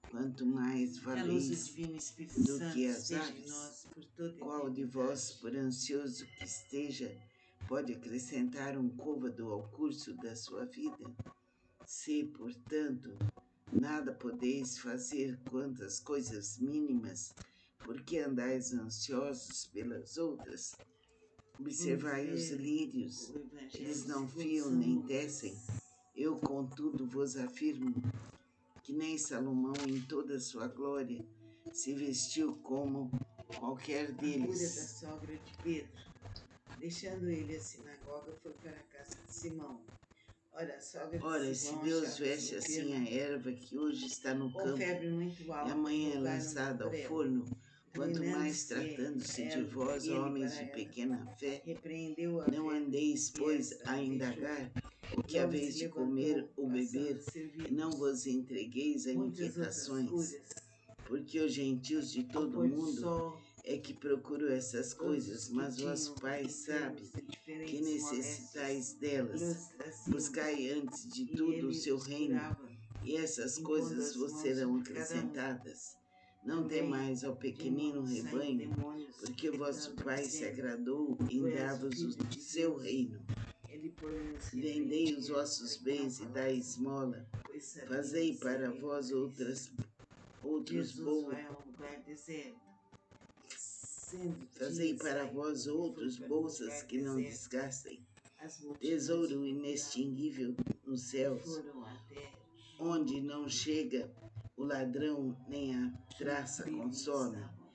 Quanto mais Que a luz do valeis Divino Espírito do Santo que as esteja em aves, nós por toda a qual de vós, eternidade. por ansioso que esteja, pode acrescentar um côvado ao curso da sua vida? Se, portanto, nada podeis fazer quanto às coisas mínimas, porque andais ansiosos pelas outras? Vamos Observai os ler lírios, o Evangelho eles não segundo fiam São nem Lucas. tecem. Eu, contudo, vos afirmo que nem Salomão, em toda a sua glória, se vestiu como qualquer A cura da deles. sogra de Pedro. Deixando ele a sinagoga, foi para a casa de Simão. Ora, a sogra de Ora, se Simão Deus achava-se veste assim enferma, a erva que hoje está no com campo febre muito e alta, amanhã é rogaram lançada ao por ela. forno, quanto mais Inclinando-se tratando-se de ela, vós, ele homens para de ela, pequena fé, repreendeu a não febre andeis, que pois, esta a deixou. indagar o que Logo haveis se de levantou, comer ou passando beber, a servir-nos. e não vos entregueis a Muitas outras inquietações, curas. porque os gentios de Ao todo pôr o do mundo sol, é que procuram essas todos coisas, os que mas tinham vosso Pai sabe enfermos de que diferentes necessitais moléstias delas. lhes traziam, Buscai antes de e tudo o ele seu os reino, curava, e essas impondo coisas as vos mãos serão sobre cada um. acrescentadas. Não Também temais ao de pequenino mãos saem rebanho, demônios, porque o vosso gritando, Pai se dizendo: agradou em Tu és o dar-vos Filho o de seu Deus. reino. Ele, porém, os Vendei os repreendia vossos para que não bens e dai falassem, esmola. pois sabiam Fazei ser para ele vós o outros Jesus bolos. vai a um lugar deserto, sendo Fazei dia para saiu vós e foi outros para um bolsas lugar que não deserto. desgastem, As multidões tesouro o procuravam inextinguível nos e céus, foram até onde não chega o ladrão nem a que traça nele consome, estavam,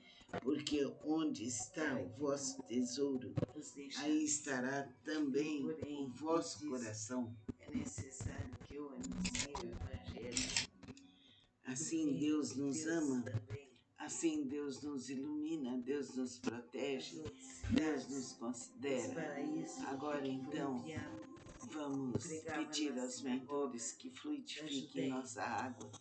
porque onde está para o que vosso não tesouro, os aí deixasse. estará Ele, também o porém, lhes vosso disse: coração. É necessário que eu anuncie o Evangelho, Assim porque Deus nos Deus ama, também, assim Deus nos ilumina, Deus nos as protege, outras Deus nos cidades, pois considera. para isso Agora foi então, enviado e vamos pregava pedir na aos sinagoga mentores que da fluidifiquem Judéia. nossa água,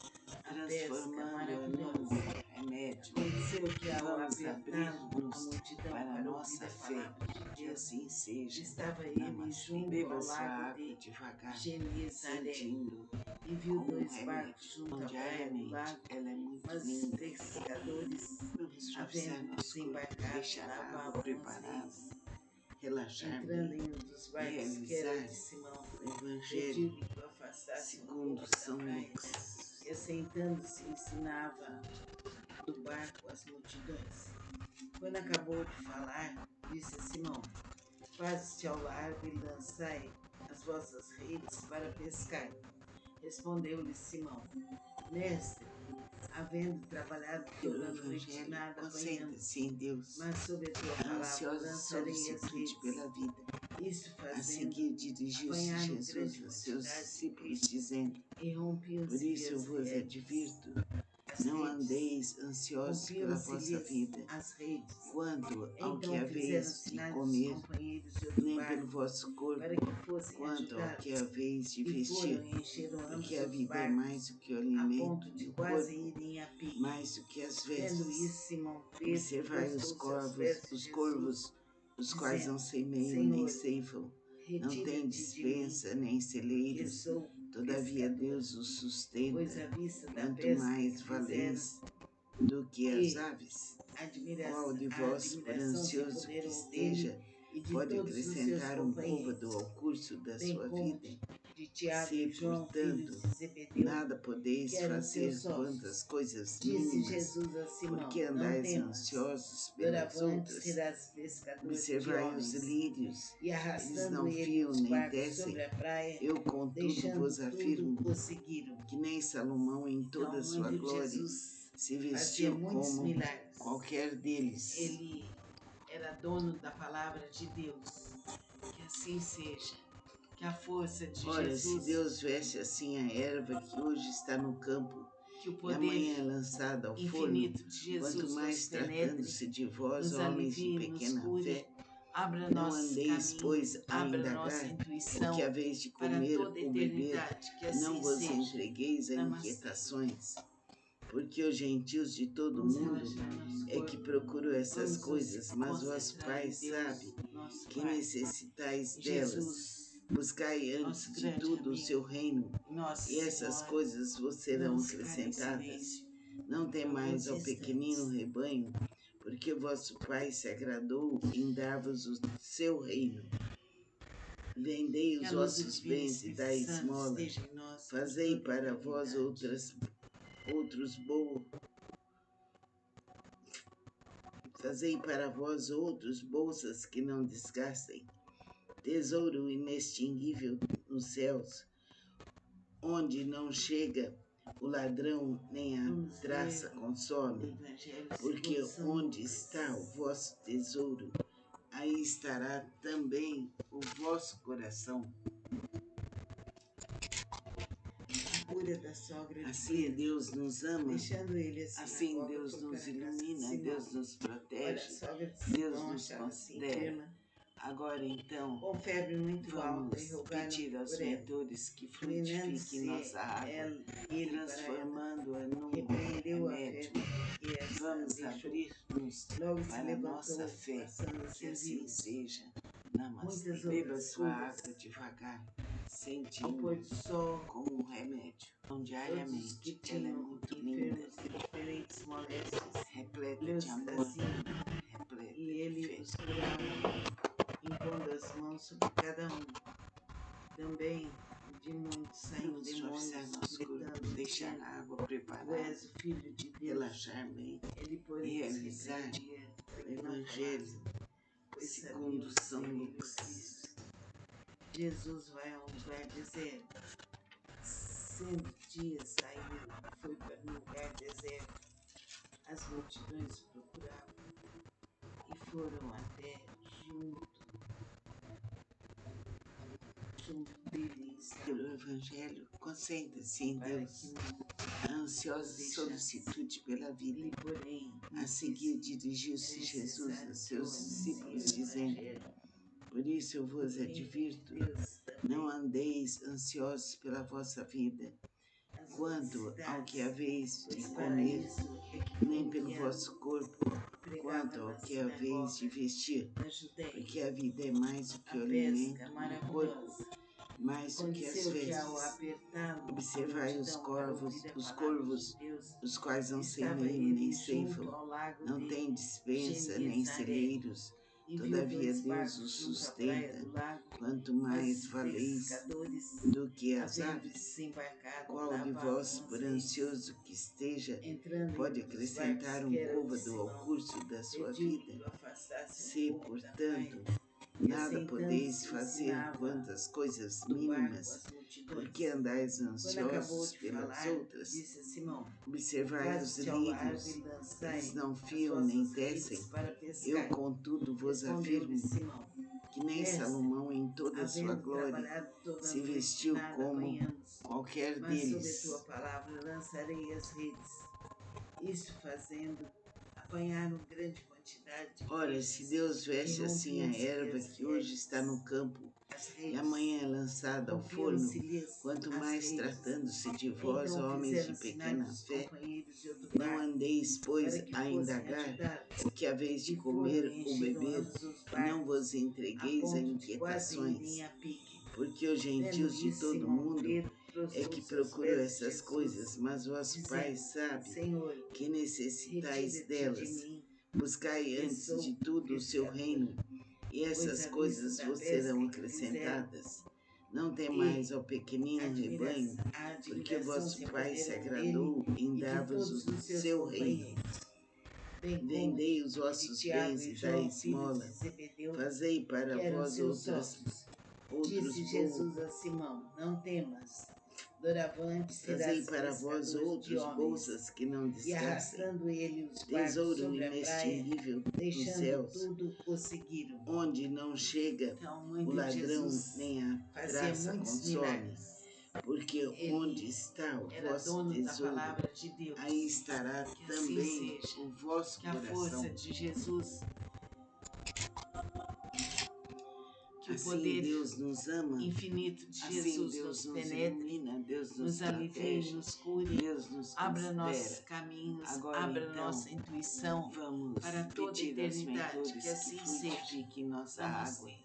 A pesca transformando-a num maravilhosa. remédio. Aconteceu que ao Vamos apertá-lo a abrir-nos multidão para a para ouvir nossa a fé, palavra de que Deus, assim seja. estava ele Namastê. junto Beba ao sua lago água de devagar, Genezaré sentindo e viu como um dois barcos remédio. junto Então, à praia do diariamente, lago, ela é muito mas os linda. pescadores, Vamos suavizar havendo nosso corpo, desembarcado, deixar a água lavavam as preparada, redes. relaxar Entrando nele em um dos e barcos, que era o realizar de Simão, o Evangelho pediu-lhe que o afastasse um segundo pouco da São praia, Lucas. e assentando-se ensinava do barco as multidões. Quando acabou de falar, disse a Simão: Faze-te ao largo e lançai as vossas redes para pescar. Respondeu-lhe Simão: Mestre, havendo trabalhado Pelo toda a noite, Evangelho, nada apanhamos, concentre-se em Deus. mas sobre a tua A palavra ansiosa lançarei as solicitude redes. pela vida. Isto A fazendo, seguir, dirigiu-se apanharam Jesus grande a seus quantidade de discípulos, peixes dizendo: e Por rompiam-se-lhe isso eu as vos redes. advirto, as Não redes, andeis ansiosos pela vossa rompiam-se-lhes vida, as redes. quanto ao que Então fizeram haveis de sinais dos comer, companheiros de outro nem pelo barco vosso corpo, para que fossem quanto ao que ajudá-los. haveis de E foram vestir, e encheram porque ambos a os vida é mais barcos, do que o a alimento ponto e de o quase corpo irem a pique. mais do que as Vendo vestes. isso, Simão Pedro Observai prostou-se aos pés de os Jesus, corvos, os quais não dizendo: semeiam nem Senhor, ceifam, não têm retira-te de mim, dispensa nem que celeiros, sou todavia pescador. Deus os Pois sustenta. à vista da Quanto pesca mais que fizeram valeis do que as e aves, admira qual de a vós, por admiração se ansioso que apoderou dele esteja, e de pode todos os seus acrescentar um côvado companheiros, ao curso da bem sua como vida? de Tiago Se, e João, portanto, filhos de Zebedeu, nada que podeis eram seus fazer quanto às sócios. coisas Disse mínimas, Jesus a Simão: porque Não andais temas, ansiosos pelas doravante outras? serás pescador de Observai os homens. lírios, E eles arrastando não ele fiam os nem barcos tecem. sobre a praia, Eu, contudo, deixando vos tudo, afirmo o seguiram. que nem Salomão, em toda Então, a sua muito glória, Jesus se fazia vestiu muitos como milagres. qualquer deles. Ele era dono da palavra de Deus. Que assim seja. Que a força de Ora, se Jesus, Deus veste assim a erva que hoje está no campo que o e poder amanhã é lançada ao forno, infinito de quanto Jesus mais nos penetre, tratando-se de vós, nos homens de alivie, nos pequena cure, fé, abra não nossos andeis, caminhos, pois, a abra nossa indagar o que intuição haveis de para comer toda a ou beber, eternidade. Que e não assim vos seja. entregueis a Namastê. inquietações, porque os gentios de todo Vamos mundo relaxar nosso é corpo. que procuram essas Vamos coisas, mas vosso concentrar Pai em Deus, sabe nosso que Pai. necessitais Em delas. Jesus, Buscai antes nosso de grande tudo o amigo, seu reino, Nossa e essas Senhora. coisas vos serão Vamos ficar em acrescentadas. silêncio Não por temais alguns ao pequenino instantes. rebanho, porque vosso Pai se agradou em dar-vos o seu reino. Vendei Que os a luz do vossos Divino bens e Espírito dai Santo esmola. esteja em nós por Fazei toda a para vós eternidade. outros bolsas que não desgastem, tesouro inextinguível nos céus, onde não chega o ladrão nem a Vamos traça ler o consome, Evangelho porque segundo São onde Lucas. está o vosso tesouro, aí estará também o vosso coração. A cura da sogra de Assim Pedro, Deus nos ama, deixando ele assim assim na cova, Deus foi nos para a casa de ilumina, Simão. Deus nos Olha, a protege, sogra de Deus Simão nos achava-se considera. enferma, Agora então, com febre muito alta, e vamos rogaram pedir aos por ela. mentores que frutifiquem Inclinando-se nossa água, ele para ela, transformando-a num repreendeu a remédio. febre e esta Vamos deixou. abrir-nos Logo se para a levantou, nossa fé, passando a que assim servi-los. seja. Namastê. Muitas Beba outras sua curas. água devagar, Ao pôr sentindo do sol, como um remédio. todos os que Diariamente, ela é tinham muito linda, enfermos de diferentes moléstias, repleta lhes de amor, assim, repleta e de ele fé. os curava, impondo as mãos sobre cada um. Também de muitos saíam Vamos suavizar demônios, nosso corpo, gritando, deixar dizendo: a água Tu preparada, és o Filho de Deus. relaxar bem Ele, e porém, os realizar repreendia para o que não Evangelho falassem, pois segundo sabiam que São seria ele o Lucas. Cristo. Jesus vai a um lugar deserto. Sendo dia saiu, foi para um lugar deserto. As multidões o procuravam e foram até junto dele e Pelo estavam Evangelho, concentre-se em para Deus. que não A ansiosa deixasse. solicitude pela vida. Ele, porém, A seguir dirigiu-se Jesus a seus discípulos, dizendo: Por isso eu vos advirto, não andeis ansiosos pela vossa vida, quanto ao que haveis de comer, nem pelo vosso corpo, quanto ao que haveis de vestir, porque a vida é mais do que o alimento, e o corpo mais do que as vestes. Observai os corvos, os quais não semeiam nem ceifam, não têm dispensa nem celeiros, todavia Deus os sustenta. Quanto mais valeis do que as aves, qual de vós, por ansioso que esteja, pode acrescentar um côvado ao curso da sua vida? Se, portanto, nada podeis fazer quanto às coisas mínimas, porque andais ansiosos pelas outras? Observai os lírios, eles não fiam nem tecem. Eu, contudo, vos afirmo que nem Salomão, em toda a sua glória, se vestiu como qualquer Mas sobre a deles. tua palavra lançarei as redes. Isso fazendo, apanharam grande quantidade de Ora, se peixes Deus e veste assim a rompiam-se-lhe erva as que hoje está no campo as e redes, amanhã é lançada ao forno, rompiam-se-lhes quanto as mais redes. tratando-se de vós, Então homens de fizeram sinais pequena aos fé, companheiros de outro não barco andeis, pois, para que a fossem indagar ajudá-los. o que haveis de E foram comer e ou encheram beber, ambos os e não barcos vos a entregueis a ponto de quase irem inquietações, a pique. porque os Vendo gentios de isso, todo Simão mundo Pedro é que prostrou-se aos procuram pés de essas coisas, Jesus, mas vosso Pai dizendo: sabe Senhor, que necessitais retira-te de delas. mim, Buscai que antes de sou tudo o seu pescador. reino, e Pois essas à vista coisas da vos pesca serão que fizeram acrescentadas. Não temais e ao pequenino rebanho, a porque admiração vosso se Pai se apoderou dele agradou em e de dar-vos o todos os seus seu reino. companheiros, bem como Vendei os de vossos Tiago bens e e dai João, filhos de esmola. Zebedeu, Fazei para que eram vós seus outros sócios. Disse bons. Jesus a Simão: Não temas, doravante Fazei serás para vós pescador de outros homens. bolsas que não E desgastem, arrastando ele os barcos tesouro sobre a praia, inextinguível dos deixando céus, tudo, o seguiram. onde não chega Então, o muito ladrão Jesus nem a fazia traça muitos consome, milagres. porque onde Ele está o era vosso dono da tesouro, palavra de Deus. aí estará Que assim também seja. o vosso Que a força coração. de Jesus, que o Assim poder Deus nos ama, infinito de assim Jesus Deus nos nos penetre, ilumina, Deus nos nos alivie, protege, nos cure, Deus nos abra nossos considera. caminhos, Agora abra então, nossa intuição vamos para toda a pedir aos eternidade. Que mentores que assim seja. frutifiquem nossa água, Namastê.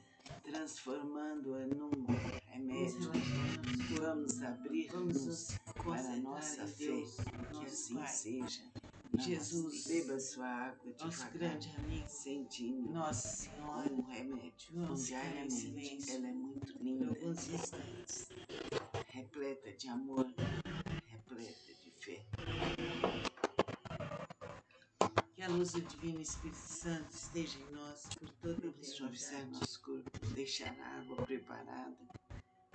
transformando-a num Vamos remédio. relaxar nosso corpo. Vamos Vamos abrir-nos nos para a concentrar nossa em fé, Deus, que nosso assim Pai. seja. Jesus, Namastê. Beba sua água nosso devagar, grande amigo, sentindo Nossa Senhora. como um remédio. Vamos ficar em Diariamente, silêncio ela é muito por linda, alguns instantes. repleta de amor, repleta de fé. Que a luz do Divino Espírito Santo esteja em nós por toda a Vamos suavizar eternidade. nosso corpo, deixar a água preparada,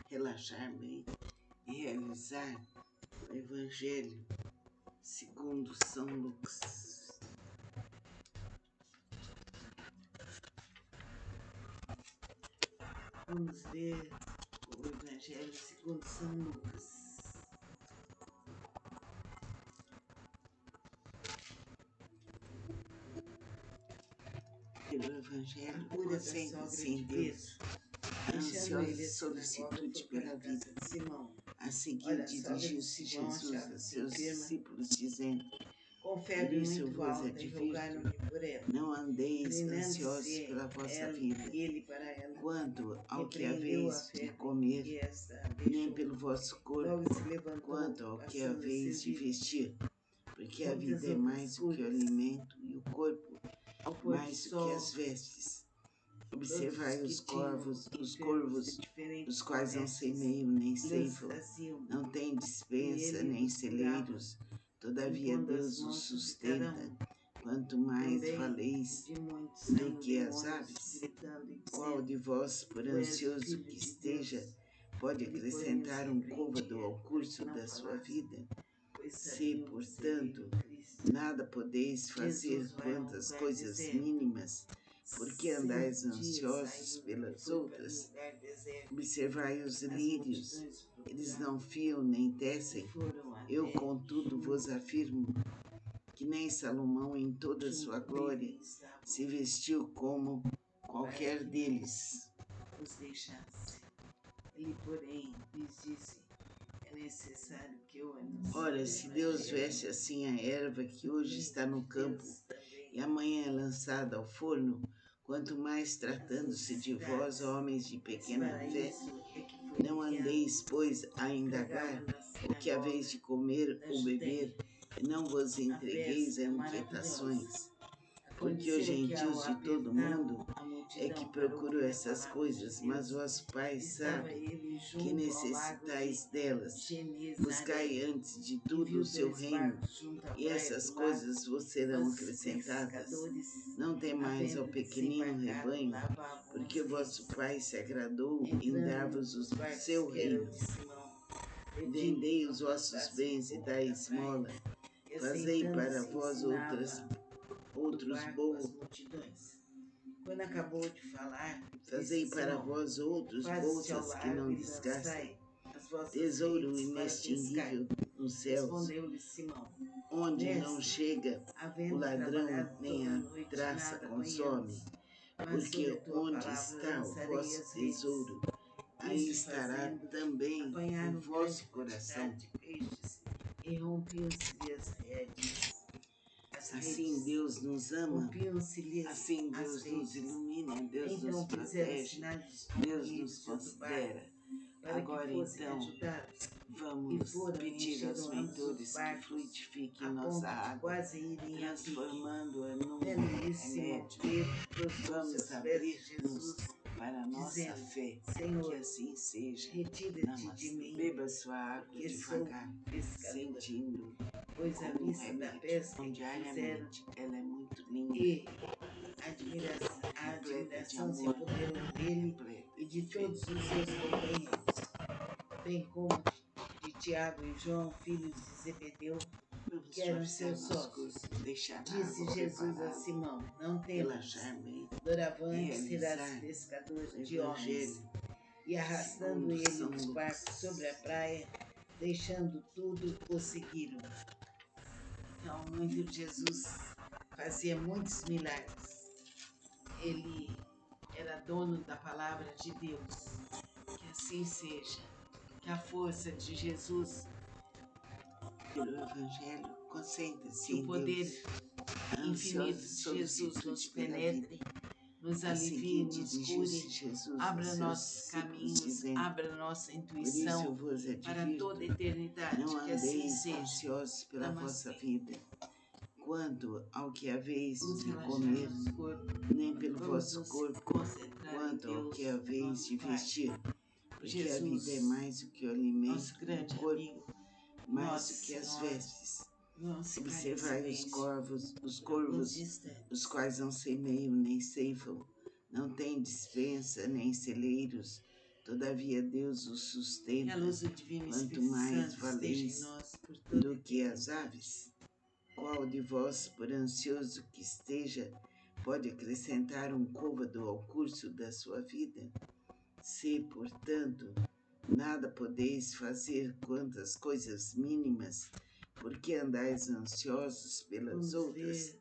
relaxar bem e realizar o Evangelho segundo São Lucas. Vamos ler o Evangelho segundo São Lucas. O Evangelho A cura da concentra-se sogra em de Deus, Pedro. a Deixando ele ansiosa a sinagoga, solicitude foi para pela a casa vida. de Simão. A seguir Ora, a sogra de dirigiu-se Simão Jesus a achava-se seus enferma, discípulos, dizendo: com Por febre isso eu muito vos alta, e advirto, rogaram-lhe por ela. não andeis ansiosos Inclinando-se pela vossa vida, ele para ela, quanto ao que repreendeu a haveis de febre, comer, e esta a nem deixou. pelo vosso Logo corpo, se levantou, quanto ao que passando a haveis de servir vestir. Porque a muitas vida é outras mais do que o coisas. alimento, e o corpo Ao pôr do mais do que as sol, vestes. todos Observai que os tinham corvos, de diferentes os quais não doméstics semeiam nem os ceifam, traziam, não têm e dispensa ele nem os curava, celeiros, todavia impondo as Deus os mãos sobre cada sustenta. um. Quanto mais Também valeis de muitos do saíam que as demônios, aves, gritando e qual dizendo: de vós, por Tu és o ansioso Filho que de esteja, Deus. pode Ele, porém, os acrescentar um côvado repreendia ao para que curso não da sua falassem, vida? pois Se, sabiam que seria portanto, o Cristo. nada podeis fazer Jesus vai a um quantas lugar coisas deserto. mínimas, porque 6 andais dias ansiosos saiu e pelas foi para um outras? lugar deserto. Observai os As lírios, multidões eles procuravam não fiam nem e tecem. foram Eu, até contudo, vos afirmo que nem Salomão, em toda a sua junto glória, dele estavam, se vestiu como qualquer deles. os deixasse. Ele, porém, lhes disse: É necessário que eu anuncie Ora, o se Deus Evangelho. veste assim a erva que hoje está no campo Deus também e amanhã é lançada ao forno, quanto mais tratando-se de vós, homens de mas pequena para fé, isso é que foi não enviado. andeis, pois, a indagar Pregava na o que haveis de comer da ou beber, e não vos A entregueis a pesca inquietações, porque os Aconteceu que ao gentios de todo mundo apertar a é que multidão para procuram ouvir a essas palavra coisas, de mas Deus, vosso Pai estava sabe ele que junto ao lago necessitais de delas. Genezaré Buscai antes de e tudo viu o seu 2 reino, barcos junto à e praia essas do lago, coisas vos serão mas os acrescentadas. pescadores, Não temais ao havendo pequenino desembarcado, rebanho, lavavam porque as vosso redes. Pai se agradou em Entrando dar-vos o nos barcos seu que eram reino. de Simão, pediu-lhe Vendei que os vossos afastassem bens e pouco dai da praia, esmola. e Fazei para assentando-se vós ensinava do outros barco as multidões. Quando acabou de falar, disse Fazei para Simão: vós outros Faze-te ao bolsas que largo não e desgastem, lançai as vossas tesouro redes para pescar. inestinguível nos céus, Respondeu-lhe Simão: onde não Mestre, chega o havendo ladrão, trabalhado nem toda a a noite, traça nada consome, apanhamos, mas porque sobre a tua onde palavra está o lançarei vosso as redes. tesouro, aí Isso estará fazendo, também o apanharam grande vosso coração. quantidade de peixes e rompiam-se-lhe as redes. As Assim redes, Deus nos ama, rompiam-se-lhes assim as Deus nos redes. ilumina, Deus nos Então fizeram protege, sinais Deus nos corridos de outro barco, considera. para que Agora fossem então, ajudados. E vamos foram e pedir aos encheram ambos os mentores que barcos, fluidifiquem a nossa ponto de água, quase irem a pique. transformando-a num Vendo isso, Simão remédio. Pedro prostrou-se Vamos aos pés de abrir-nos Jesus, para a nossa dizendo: fé, que Senhor, assim seja. retira-te de Namastê. mim, Beba sua água porque sou devagar, pescador. sentindo Pois à como um vista da remédio. pesca Então, que fizeram diariamente, ela é muito linda, e a repleta de admiração se amor, apoderou dele repleta e de de fé. todos os seus companheiros, bem como de Tiago e João, filhos de Zebedeu, Vamos que eram esforçar seus nosso corpo, sócios. deixar a Disse água Jesus a preparada, Simão: Não temas, relaxar bem e doravante serás realizar pescador o de homens. Evangelho E arrastando segundo ele São o barco sobre a Lucas. praia, deixando tudo, o seguiram. Então, muito Jesus fazia muitos milagres. Ele era dono da palavra de Deus. Que assim seja. Que a força de Jesus, Pelo Evangelho, concentre-se que o em Deus. poder A ansiosa infinito de Jesus nos solicitude pela vida. penetre, nos A alivie, seguir, nos dirigiu-se cure, Jesus aos abra seus nossos discípulos, caminhos, dizendo: abra nossa Por isso eu intuição vos para toda a advirto, eternidade. não Que assim andeis seja. ansiosos pela vossa Namastê. vida, quanto ao que haveis Vamos de relaxar comer, nosso corpo. nem pelo Vamos vosso nos corpo, concentrar em quanto ao Deus, que haveis nosso de Pai, vestir. o Porque a vida é Jesus, mais do que o alimento, nosso e o grande corpo amigo, mais Nossa do que as Senhora. vestes. Vamos ficar em Observai silêncio os por alguns corvos, os instantes. quais não semeiam nem ceifam, não têm despensa nem celeiros, todavia Deus os Que a sustenta. luz do Divino Quanto Espírito mais Santo esteja em valeis nós por toda a do que as eternidade. aves. Qual de vós, por ansioso que esteja, pode acrescentar um côvado ao curso da sua vida? Se, portanto, nada podeis fazer quanto às coisas mínimas, porque andais ansiosos pelas Vamos outras? ver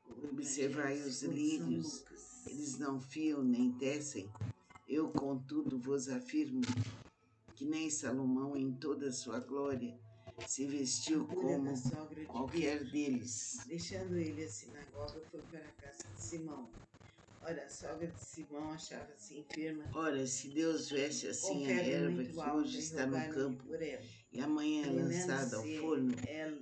o Observai Evangelho os segundo São lírios, Lucas. eles não fiam nem tecem. Eu, contudo, vos afirmo que nem Salomão, em toda a sua glória, se vestiu A cura como da sogra de qualquer Pedro. deles. Deixando ele a sinagoga, foi para a casa de Simão. Ora, a sogra de Simão achava-se enferma, Ora, se Deus veste com assim a febre erva muito que alta, hoje e está no rogaram-lhe campo por ela. e amanhã é lançada ao Inclinando-se forno,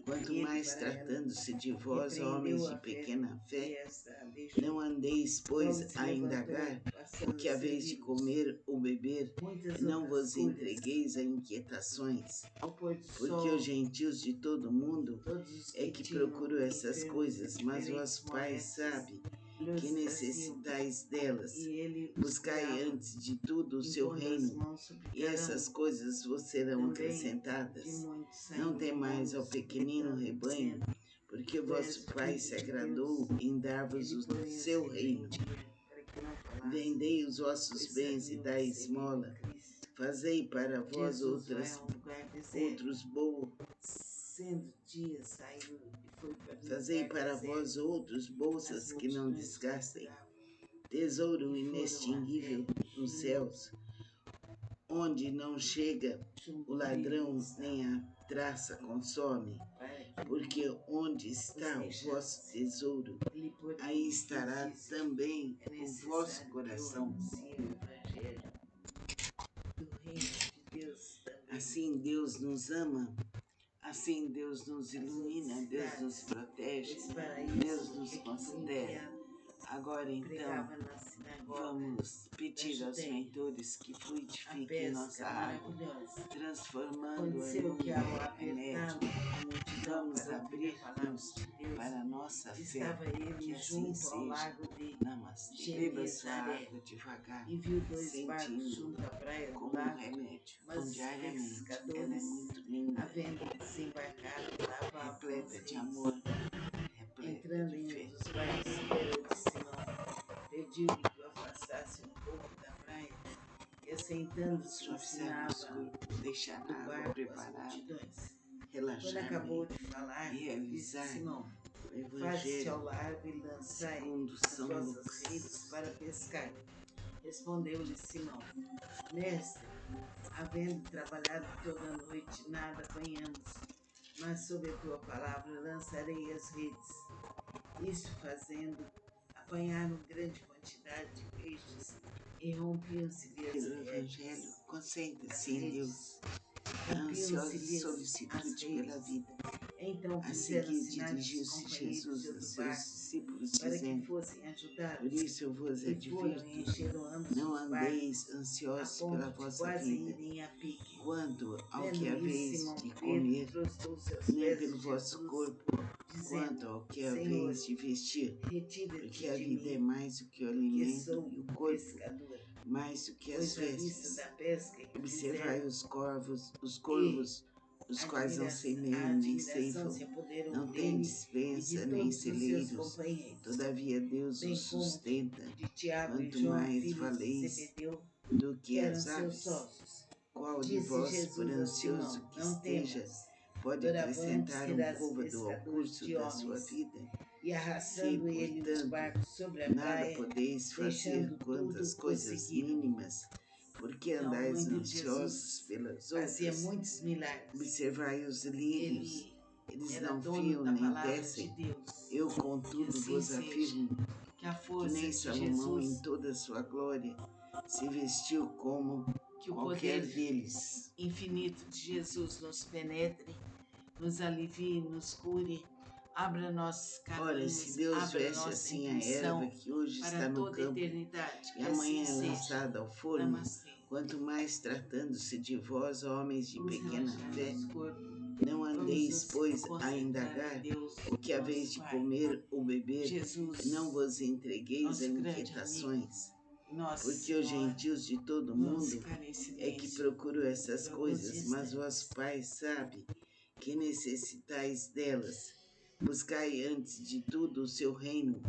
quanto ele mais para ela, tratando-se de vós, homens repreendeu de a pequena e fé, esta a não deixou. andeis, Logo pois, se a levantou, indagar o passando que a haveis de servir-lhes comer ou beber, e muitas não outras vos curas. entregueis a inquietações, Ao pôr do porque os sol, gentios de todo o mundo todos os é que que tinham procuram essas enfermos de coisas, mas diferentes vosso Pai moléstias sabe que lhes traziam, necessitais delas. e ele os Buscai curava, antes de tudo o seu impondo as reino, mãos sobre e cada essas um. coisas vos serão Também de acrescentadas. muitos Não saíam temais ao demônios, pequenino gritando, rebanho, dizendo: porque Tu és vosso o Pai Filho se de agradou Deus. em dar-vos Ele, o porém, os seu reino. repreendia para que não falassem, Vendei os vossos pois bens e sabiam que dai seria ele o esmola. Cristo. Fazei para vós Jesus vai a um lugar deserto. outros bolos. Sendo dia, saiu e foi para um Fazei lugar para deserto. vós outros As bolsas que não multidões o desgastem, procuravam tesouro e foram inextinguível até nos Jumbo, céus, onde não chega o Jumbo dele que ladrão nem estava, a traça consome, para que porque onde os está o vosso deixasse. tesouro, Ele, aí porém, lhes estará disse: também É o vosso necessário que eu coração. anuncie o Evangelho do Reino de Deus também Assim Deus nos ama, assim Deus nos às outras ilumina, Deus nos cidades, protege, pois para Deus isso nos é que foi considera. enviado. Agora então, Pregava na sinagoga vamos da pedir aos Judéia. mentores que A fluidifiquem pesca nossa água, maravilhosa. transformando-a Aconteceu num que ao remédio. apertá-lo a multidão Vamos para ouvir a palavra abrir-nos de Deus, para a nossa fé, estava ele que assim junto ao seja. lago de Namastê. Beba sua Genezaré água devagar, e viu dois barcos sentindo junto à praia do como um lago, remédio. mas os Diariamente, ela é pescadores, muito linda, havendo desembarcado, lavavam as repleta de redes. amor, repleta Entrando de em um fé. dos barcos, era o de Simão, pediu-lhe que o afastasse um pouco da praia, e Vamos assentando-se suavizar nosso ensinava corpo, deixar do a água barco as preparada, multidões. Quando relaxar-me acabou de falar, e disse realizar Simão: o Faze-te ao Evangelho largo e lançai segundo as São vossas redes Lucas. para pescar. Respondeu-lhe Simão: Mestre, havendo trabalhado toda a noite, nada apanhamos, mas sob a tua palavra lançarei as redes. Isto fazendo, apanharam grande quantidade de peixes e rompiam-se-lhe as Pelo Evangelho, redes. As concentre-se em redes, Deus. A ansiosa rompiam-se-lhes as solicitude pela redes. vida. Então A fizeram seguir, sinais aos dirigiu-se companheiros de Jesus a outro seus barco discípulos, para que dizendo: fossem Por ajudá-los. isso eu vos E foram e advirto, encheram ambos não os andeis barcos, a ansiosos pela ponto de vossa quase vida, irem a pique. quanto ao Vendo que isso, haveis Simão de Pedro comer, prostrou-se aos nem pés pelo de vosso Jesus, corpo, dizendo: quanto ao que Senhor, haveis de vestir. retira-te Porque a de vida é mim, mais do que o que alimento sou e o corpo pescador. mais do que as Pois à vista vestes. da pesca que Observai fizeram os e corvos, os quais não a semeiam nem admiração ceifam, se apoderou não têm dele e de dispensa nem todos os seus celeiros, companheiros, todavia Deus os bem como sustenta. de Tiago e Quanto João, mais filhos de valeis Zebedeu, do que que eram as seus aves, sócios. qual de Disse vós, por Jesus a ansioso Simão: que Não esteja, temas, pode doravante acrescentar um serás côvado ao pescador curso de da sua homens. vida? E Se, arrastando ele os portanto, barcos sobre a nada praia, podeis fazer deixando quanto às tudo, coisas prosseguiram. mínimas, porque Então, andais muito ansiosos Jesus pelas fazia outras? muitos milagres. Observai os lírios, Ele eles era não dono fiam da nem palavra de tecem. Deus. Eu, Que contudo, assim vos seja. afirmo Que a que força nem de Salomão, em Jesus, toda a sua glória, se vestiu como que o qualquer poder deles. infinito de Jesus nos penetre, nos alivie, nos cure, abra nossos Ora, se caminhos, Deus abra veste nossa assim a erva intuição que hoje para está no toda a campo eternidade. e Que assim amanhã é seja. lançada ao forno, Namastê. quanto mais tratando-se de vós, homens de Vamos pequena relaxar fé, nosso corpo. não Vamos andeis, nos pois, a concentrar em indagar Deus, o que haveis nosso de Pai. comer ou beber, e não Jesus, vos entregueis a nosso grande amigo, inquietações, Nossa porque os Senhora. gentios de todo o Vamos mundo ficar em é que silêncio procuram essas por alguns coisas, mas vosso instantes. Pai sabe que necessitais delas. Buscai antes de tudo o seu reino,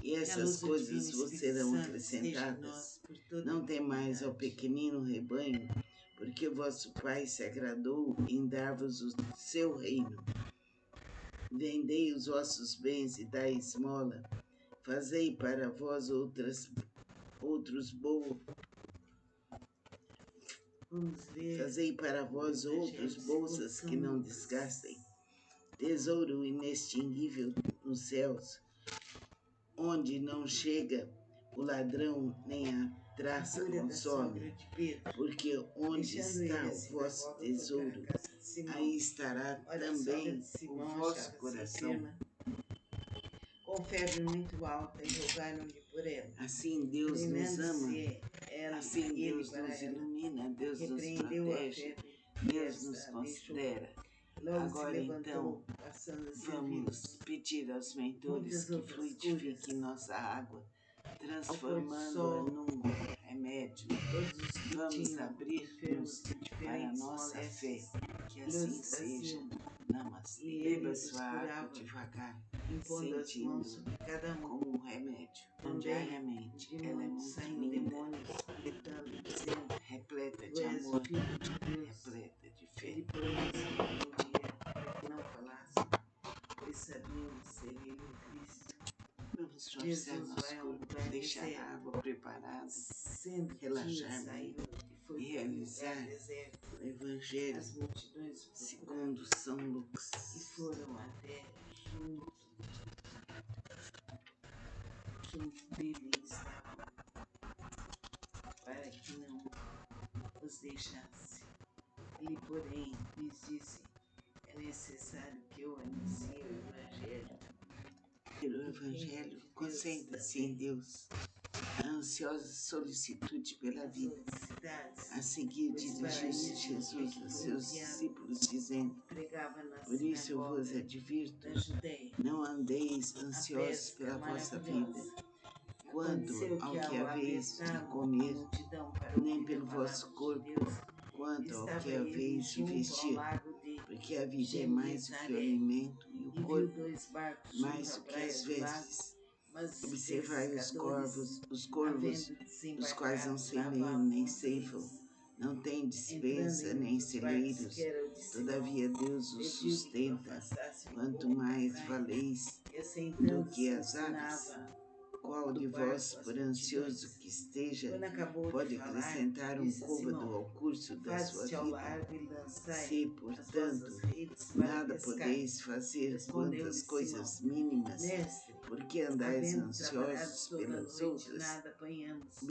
e Que a essas luz do Divino coisas vos Espírito serão Santo esteja em acrescentadas. nós por toda a Não temais ao eternidade. pequenino rebanho, porque vosso Pai se agradou em dar-vos o seu reino. Vendei os vossos bens e dai esmola. Fazei para vós outros bons. Vamos ler Fazei para o vós outros Evangelho segundo bolsas São que não Lucas. desgastem, tesouro inextinguível nos céus, onde não chega o ladrão nem a A traça cura da consome, sogra de Pedro. porque onde Deixando ele está a o vosso sinagoga, foi para a tesouro, casa de Simão. aí estará Ora, a sogra de também o Simão vosso achava-se coração. enferma, com febre muito alta, e rogaram-lhe por ela. Assim Deus nos ama, Inclinando-se assim ele Deus para nos ela, ilumina, Deus nos repreendeu a protege, febre e Deus nos esta a deixou. considera. Logo se Agora levantou, então, passando a vamos servi-los. pedir aos mentores Muitas que outras fluidifiquem curas. nossa água, Ao pôr do transformando-a sol, num remédio. todos os que Vamos tinham abrir-nos enfermos de para a diferentes nossa fé, moléstias, que lhes assim seja. traziam, Namastê. e Beba ele sua os água curava, devagar, impondo as mãos sentindo sobre cada um. como um remédio. Também Diariamente, de ela é muitos muito saíam linda, demônios, gritando, dizendo: repleta Tu de és o amor, Filho de Deus. repleta de fé. Ele, porém, os repreendia para que não falassem, pois sabiam ser ele o Cristo. Vamos forçar Jesus nosso vai a um corpo, lugar deixar a deserto, água preparada, sendo que relaxar saiu e foi e para um realizar lugar deserto. o Evangelho As multidões o procuraram segundo São e Lucas. foram até junto dele estavam, para que não os deixasse. Ele, porém, lhes disse: é necessário que eu anuncie o Evangelho. Pelo O reino Evangelho, de Deus concentre-se em também. Deus. A ansiosa solicitude pela Nas vida. outras cidades, A seguir, pois para dirigiu-se isso Jesus é que a foi seus enviado. discípulos, dizendo: Pregava na Por isso eu vos sinagoga advirto, da Judéia. não andeis A ansiosos pesca pela vossa vida, maravilhosa. quanto Aconteceu ao que que ao haveis de apressar a comer, multidão para nem ouvir a pelo vosso palavra de corpo, Deus, quanto ao estava que ele haveis de junto ao vestir, lago de porque a vida é mais do que o Genesaré alimento e o e viu corpo dois barcos mais junto à do que praia as do lago, vestes. mas os Observai pescadores, os corvos, havendo os quais não desembarcado, semeiam lavavam nem as ceifam, redes. Não tem entrando despensa em nem muitos barcos, celeiros, que era Odisseu, todavia Deus os pediu que tu sustenta. afastasse um Quanto pouco mais a praia. valeis E do assentando que se as aves, ensinava qual de do vós, barco as por ansioso multidões. que esteja, Quando acabou de pode falar, acrescentar um disse côvado Simão: ao curso da sua afaste-te ao vida? largo e lançai Se, as portanto, vossas redes para nada pescar. podeis fazer Respondeu-lhe quantas Simão: coisas mínimas, Mestre, por que andais havendo trabalhado ansiosos toda a pelas noite, outras? nada apanhamos.